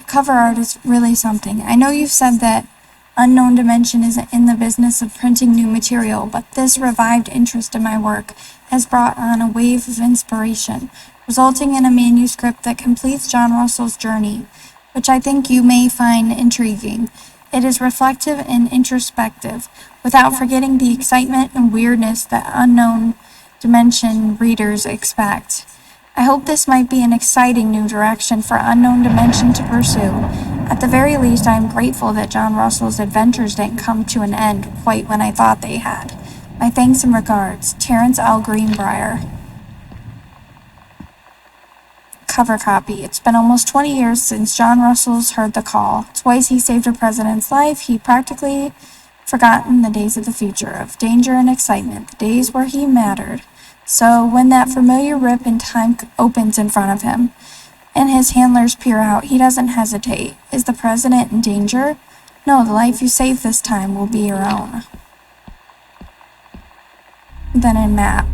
cover art is really something. I know you've said that Unknown Dimension isn't in the business of printing new material, but this revived interest in my work has brought on a wave of inspiration, resulting in a manuscript that completes John Russell's journey, which I think you may find intriguing. It is reflective and introspective, without forgetting the excitement and weirdness that Unknown Dimension readers expect. I hope this might be an exciting new direction for Unknown Dimension to pursue. At the very least, I am grateful that John Russell's adventures didn't come to an end quite when I thought they had. My thanks and regards, Terrence L. Greenbrier. Cover copy. It's been almost 20 years since John Russell's heard the call. Twice he saved a president's life. He practically forgotten the days of the future, of danger and excitement, the days where he mattered. So when that familiar rip in time opens in front of him, and his handlers peer out, he doesn't hesitate. Is the president in danger? No, the life you save this time will be your own. Then in map.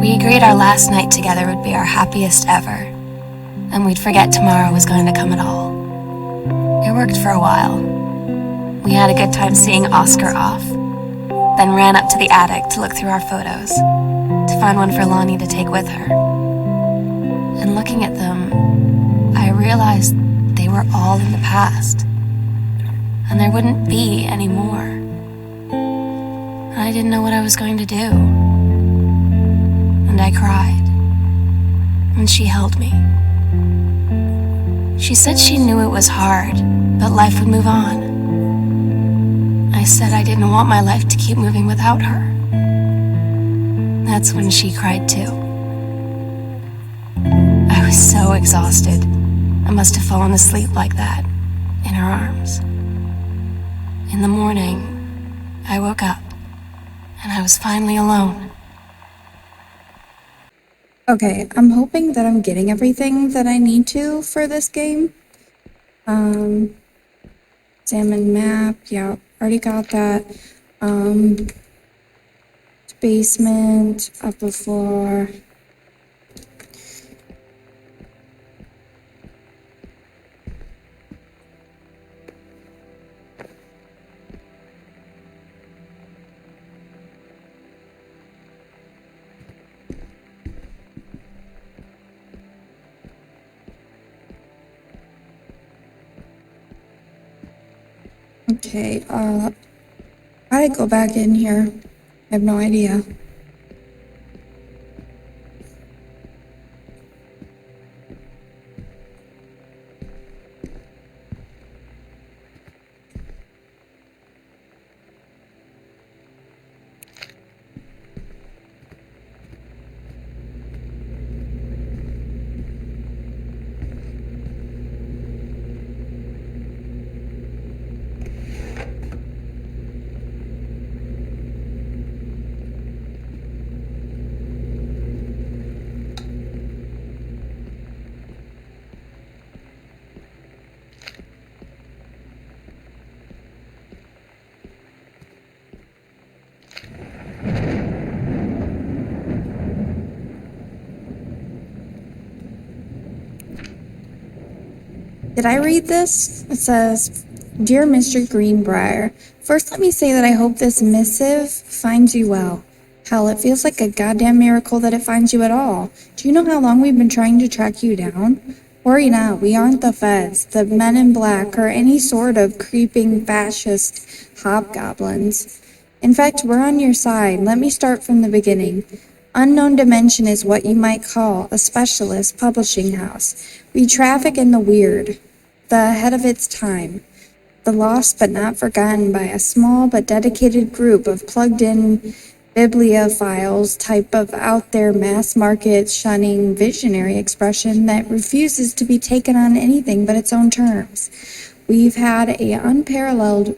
We agreed our last night together would be our happiest ever, and we'd forget tomorrow was going to come at all. It worked for a while. We had a good time seeing Oscar off, then ran up to the attic to look through our photos, to find one for Lonnie to take with her. And And looking at them, I realized they were all in the past. And there wouldn't be any more. And I didn't know what I was going to do. And I cried. And she held me. She said she knew it was hard, but life would move on. I said I didn't want my life to keep moving without her. That's when she cried too. I was so exhausted. I must have fallen asleep like that, in her arms. In the morning, I woke up, and I was finally alone. Okay, I'm hoping that I'm getting everything that I need to for this game. Examine map, yeah, already got that. Basement, upper floor. Okay, how do I go back in here? I have no idea. Did I read this? It says, Dear Mr. Greenbrier, first let me say that I hope this missive finds you well. Hell, it feels like a goddamn miracle that it finds you at all. Do you know how long we've been trying to track you down? Worry not, we aren't the feds, the men in black, or any sort of creeping fascist hobgoblins. In fact, we're on your side. Let me start from the beginning. Unknown Dimension is what you might call a specialist publishing house. We traffic in the weird, the ahead of its time, the lost but not forgotten by a small but dedicated group of plugged-in bibliophiles, type of out-there mass-market shunning visionary expression that refuses to be taken on anything but its own terms. We've had a unparalleled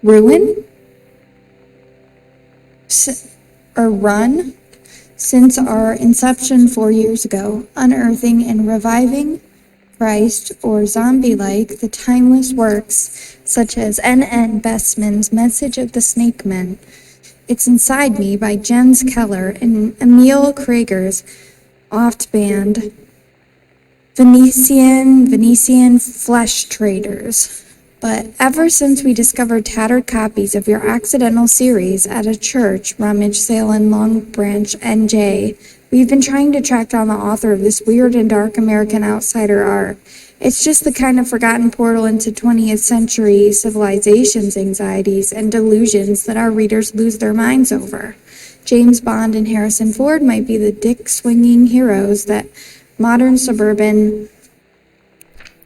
run since our inception 4 years ago, unearthing and reviving Christ or zombie-like the timeless works such as N.N. Bestman's Message of the Snake Men, It's Inside Me by Jens Keller, and Emil Krager's oft band Venetian Flesh Traders. But ever since we discovered tattered copies of your accidental series at a church rummage sale in Long Branch, NJ, we've been trying to track down the author of this weird and dark American outsider art. It's just the kind of forgotten portal into 20th century civilization's anxieties and delusions that our readers lose their minds over. James Bond and Harrison Ford might be the dick-swinging heroes that modern suburban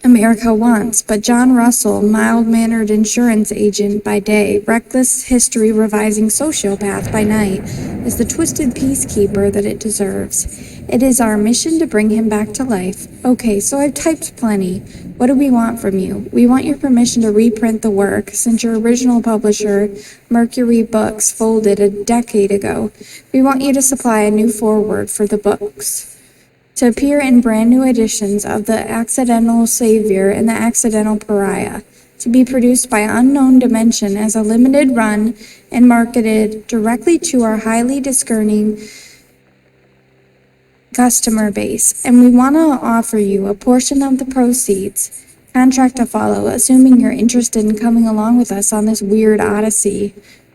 America wants, but John Russell, mild-mannered insurance agent by day, reckless history-revising sociopath by night, is the twisted peacekeeper that it deserves. It is our mission to bring him back to life. Okay, so I've typed plenty. What do we want from you? We want your permission to reprint the work, since your original publisher, Mercury Books, folded a decade ago. We want you to supply a new foreword for the books, to appear in brand new editions of The Accidental Savior and The Accidental Pariah, to be produced by Unknown Dimension as a limited run and marketed directly to our highly discerning customer base. And we want to offer you a portion of the proceeds, contract to follow, assuming you're interested in coming along with us on this weird odyssey.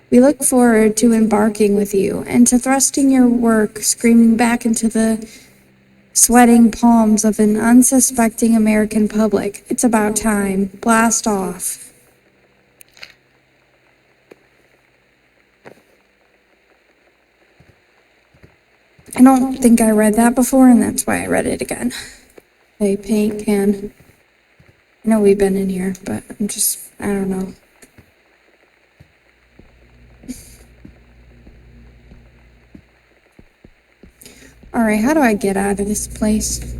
We look forward to embarking with you and to thrusting your work screaming back into the Sweating palms of an unsuspecting American public. It's about time. Blast off. I don't think I read that before, and that's why I read it again. Okay, paint can. I know we've been in here, but I don't know. Alright, how do I get out of this place?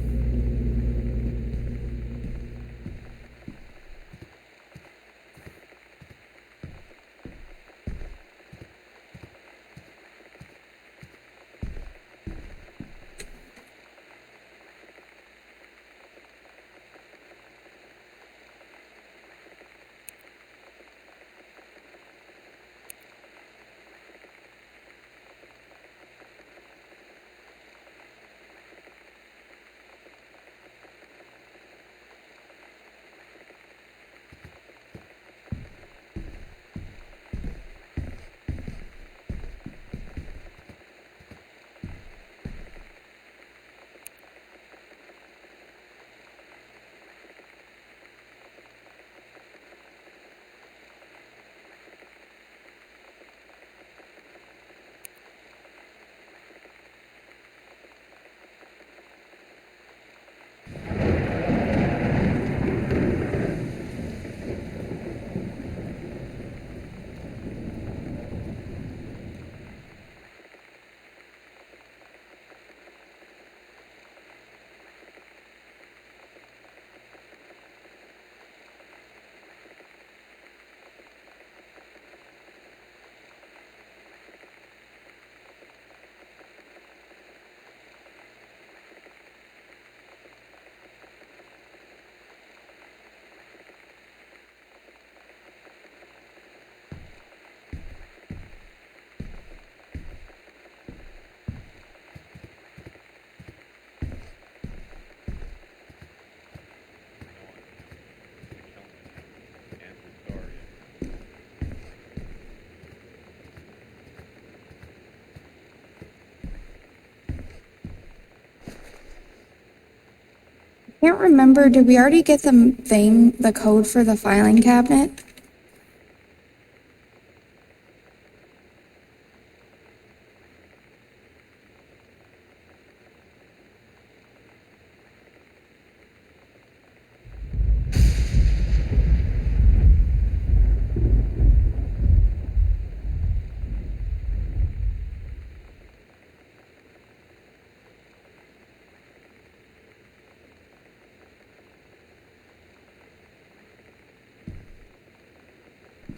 Can't remember, did we already get the code for the filing cabinet?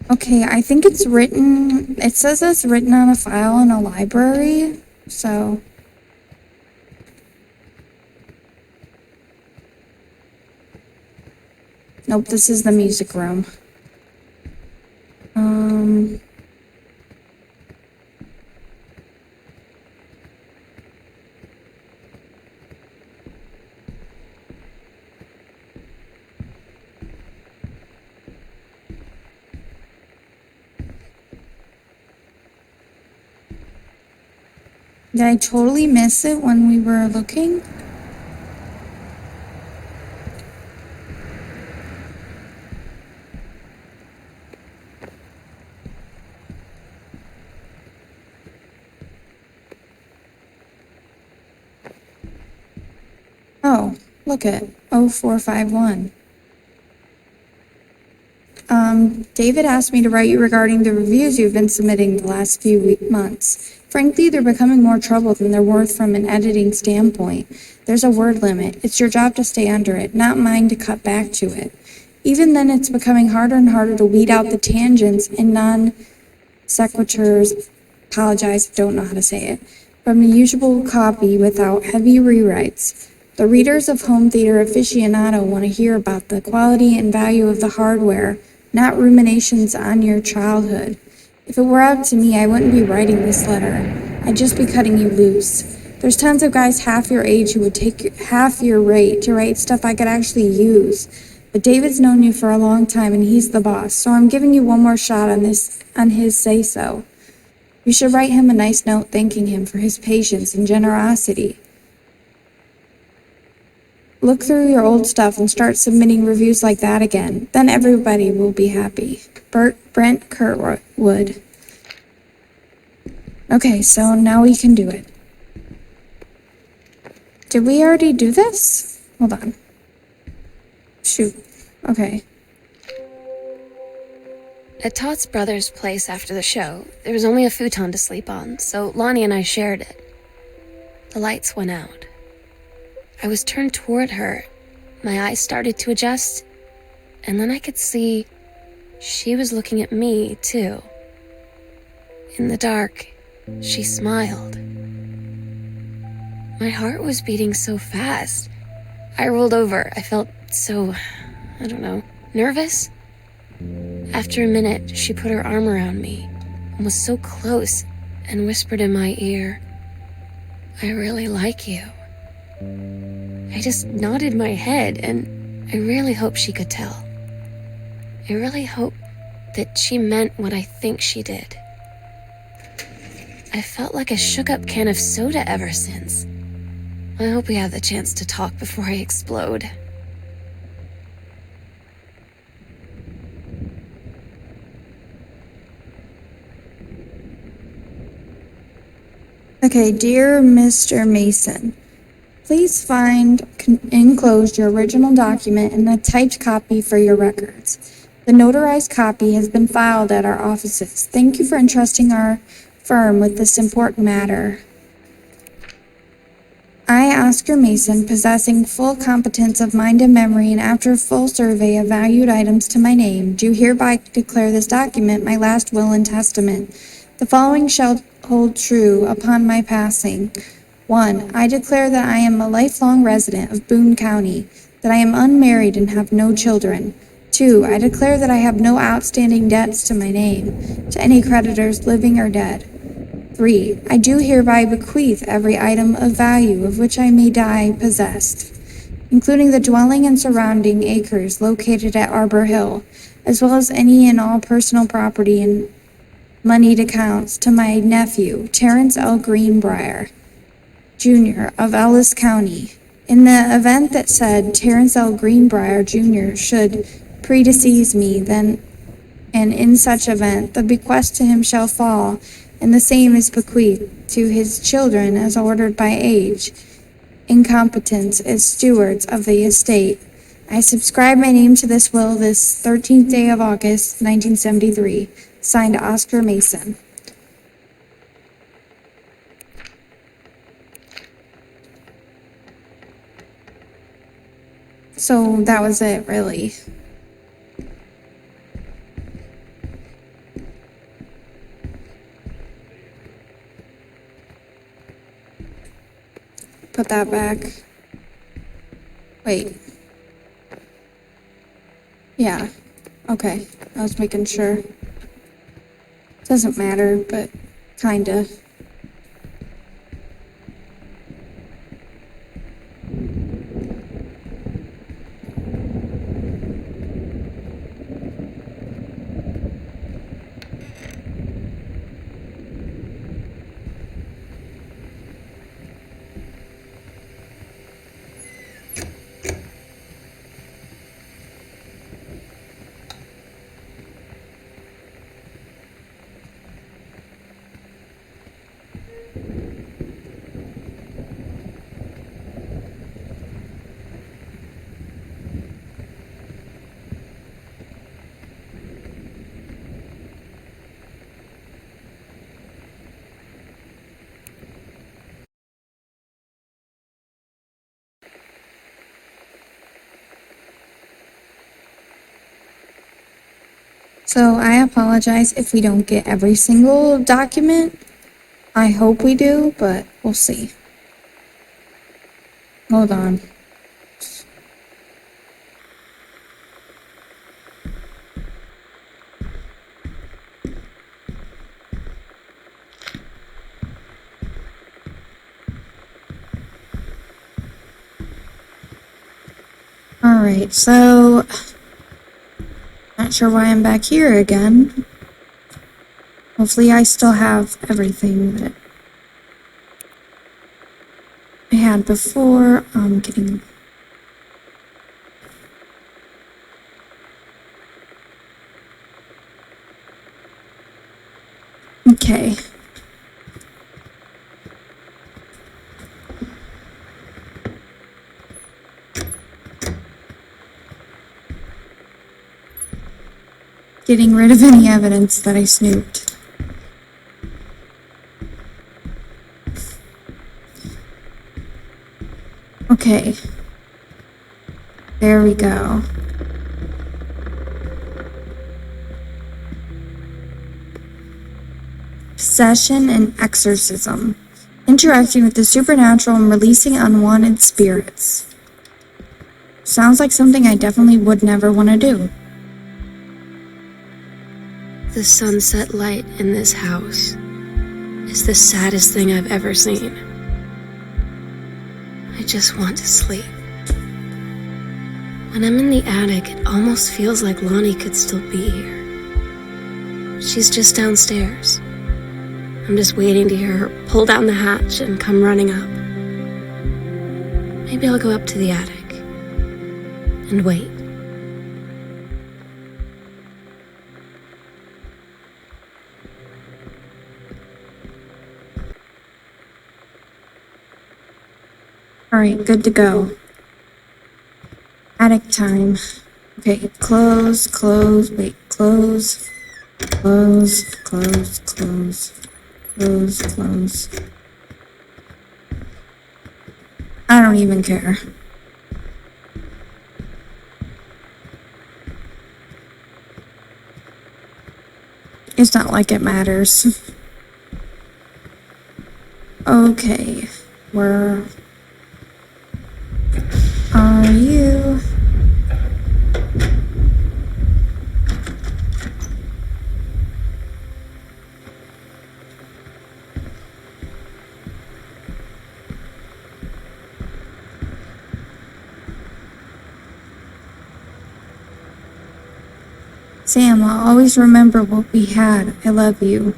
Okay, I think it says it's written on a file in a library, so. Nope, this is the music room. Did I totally miss it when we were looking? Oh, look at 0451. David asked me to write you regarding the reviews you've been submitting the last few months. Frankly, they're becoming more trouble than they're worth from an editing standpoint. There's a word limit. It's your job to stay under it, not mine to cut back to it. Even then, it's becoming harder and harder to weed out the tangents and non-sequiturs, apologize, don't know how to say it, from the usual copy without heavy rewrites. The readers of Home Theater Aficionado want to hear about the quality and value of the hardware, not ruminations on your childhood. If it were up to me, I wouldn't be writing this letter. I'd just be cutting you loose. There's tons of guys half your age who would take half your rate to write stuff I could actually use. But David's known you for a long time and he's the boss, so I'm giving you one more shot on his say-so. You should write him a nice note thanking him for his patience and generosity. look through your old stuff and start submitting reviews like that again. Then everybody will be happy. Brent Kurtwood. Okay, so now we can do it. Did we already do this? Hold on. Shoot. Okay. At Todd's brother's place after the show, there was only a futon to sleep on, so Lonnie and I shared it. The lights went out. I was turned toward her. My eyes started to adjust, and then I could see she was looking at me, too. In the dark, she smiled. My heart was beating so fast. I rolled over. I felt so, I don't know, nervous? After a minute, she put her arm around me and was so close and whispered in my ear, "I really like you." I just nodded my head, and I really hope she could tell. I really hope that she meant what I think she did. I felt like a shook-up can of soda ever since. I hope we have the chance to talk before I explode. Okay, dear Mr. Mason, please find enclosed your original document and a typed copy for your records. The notarized copy has been filed at our offices. Thank you for entrusting our firm with this important matter. I, Oscar Mason, possessing full competence of mind and memory, and after a full survey of valued items to my name, do hereby declare this document my last will and testament. The following shall hold true upon my passing. 1. I declare that I am a lifelong resident of Boone County, that I am unmarried and have no children. 2. I declare that I have no outstanding debts to my name, to any creditors living or dead. 3. I do hereby bequeath every item of value of which I may die possessed, including the dwelling and surrounding acres located at Arbor Hill, as well as any and all personal property and moneyed accounts, to my nephew, Terrence L. Greenbrier, Jr. of Ellis County. In the event that said Terrence L. Greenbrier, Jr. should predecease me, then, and in such event, the bequest to him shall fall, and the same is bequeathed to his children as ordered by age, incompetence as stewards of the estate. I subscribe my name to this will this 13th day of August, 1973. Signed, Oscar Mason. So that was it, really. Put that back. Wait. Yeah. Okay. I was making sure. Doesn't matter, but kinda. So I apologize if we don't get every single document. I hope we do, but we'll see. Hold on. Alright, so not sure why I'm back here again. Hopefully I still have everything that I had before. Getting Okay. Getting rid of any evidence that I snooped. Okay. There we go. Possession and exorcism. Interacting with the supernatural and releasing unwanted spirits. Sounds like something I definitely would never want to do. The sunset light in this house is the saddest thing I've ever seen. I just want to sleep. When I'm in the attic, it almost feels like Lonnie could still be here. She's just downstairs. I'm just waiting to hear her pull down the hatch and come running up. Maybe I'll go up to the attic and wait. Alright, good to go. Attic time. Okay, close, wait, close, close. I don't even care. It's not like it matters. Okay, where are you? Sam, I'll always remember what we had. I love you.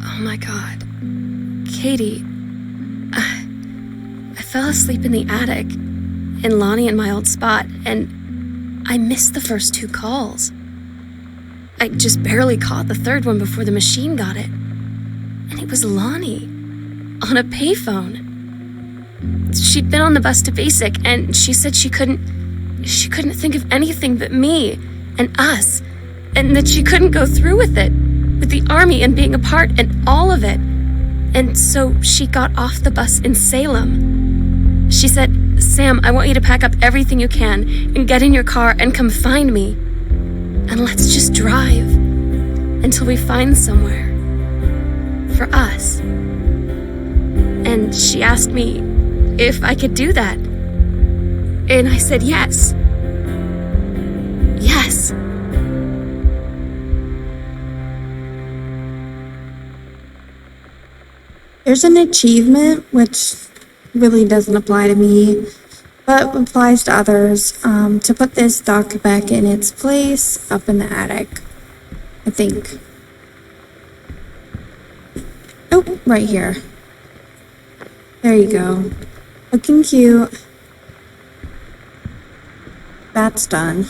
Oh my god. Katie, I fell asleep in the attic, in Lonnie and my old spot, and I missed the first 2 calls. I just barely caught the third one before the machine got it. And it was Lonnie, on a payphone. She'd been on the bus to Basic, and she said she couldn't think of anything but me and us, and that she couldn't go through with it, with the army and being apart and all of it. And so she got off the bus in Salem. She said, "Sam, I want you to pack up everything you can and get in your car and come find me. And let's just drive until we find somewhere for us." And she asked me if I could do that. And I said yes. Yes. There's an achievement, which really doesn't apply to me, but applies to others, to put this dock back in its place up in the attic, I think. Oh, right here. There you go. Looking cute. That's done.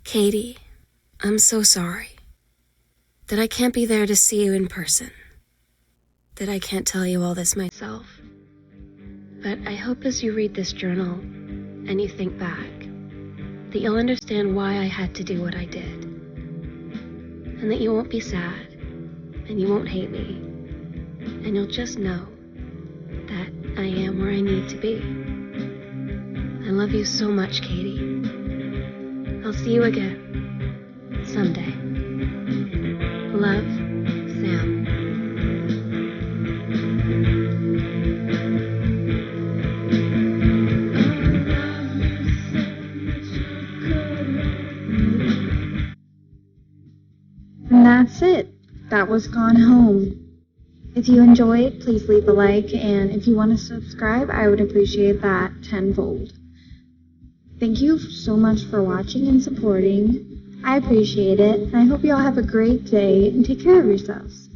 Katie, I'm so sorry that I can't be there to see you in person, that I can't tell you all this myself. But I hope as you read this journal and you think back, that you'll understand why I had to do what I did, and that you won't be sad, and you won't hate me, and you'll just know that I am where I need to be. I love you so much, Katie. I'll see you again someday. Love, Sam. And that's it. that was Gone Home. If you enjoyed, please leave a like, and if you want to subscribe, I would appreciate that tenfold. Thank you so much for watching and supporting. I appreciate it, and I hope you all have a great day and take care of yourselves.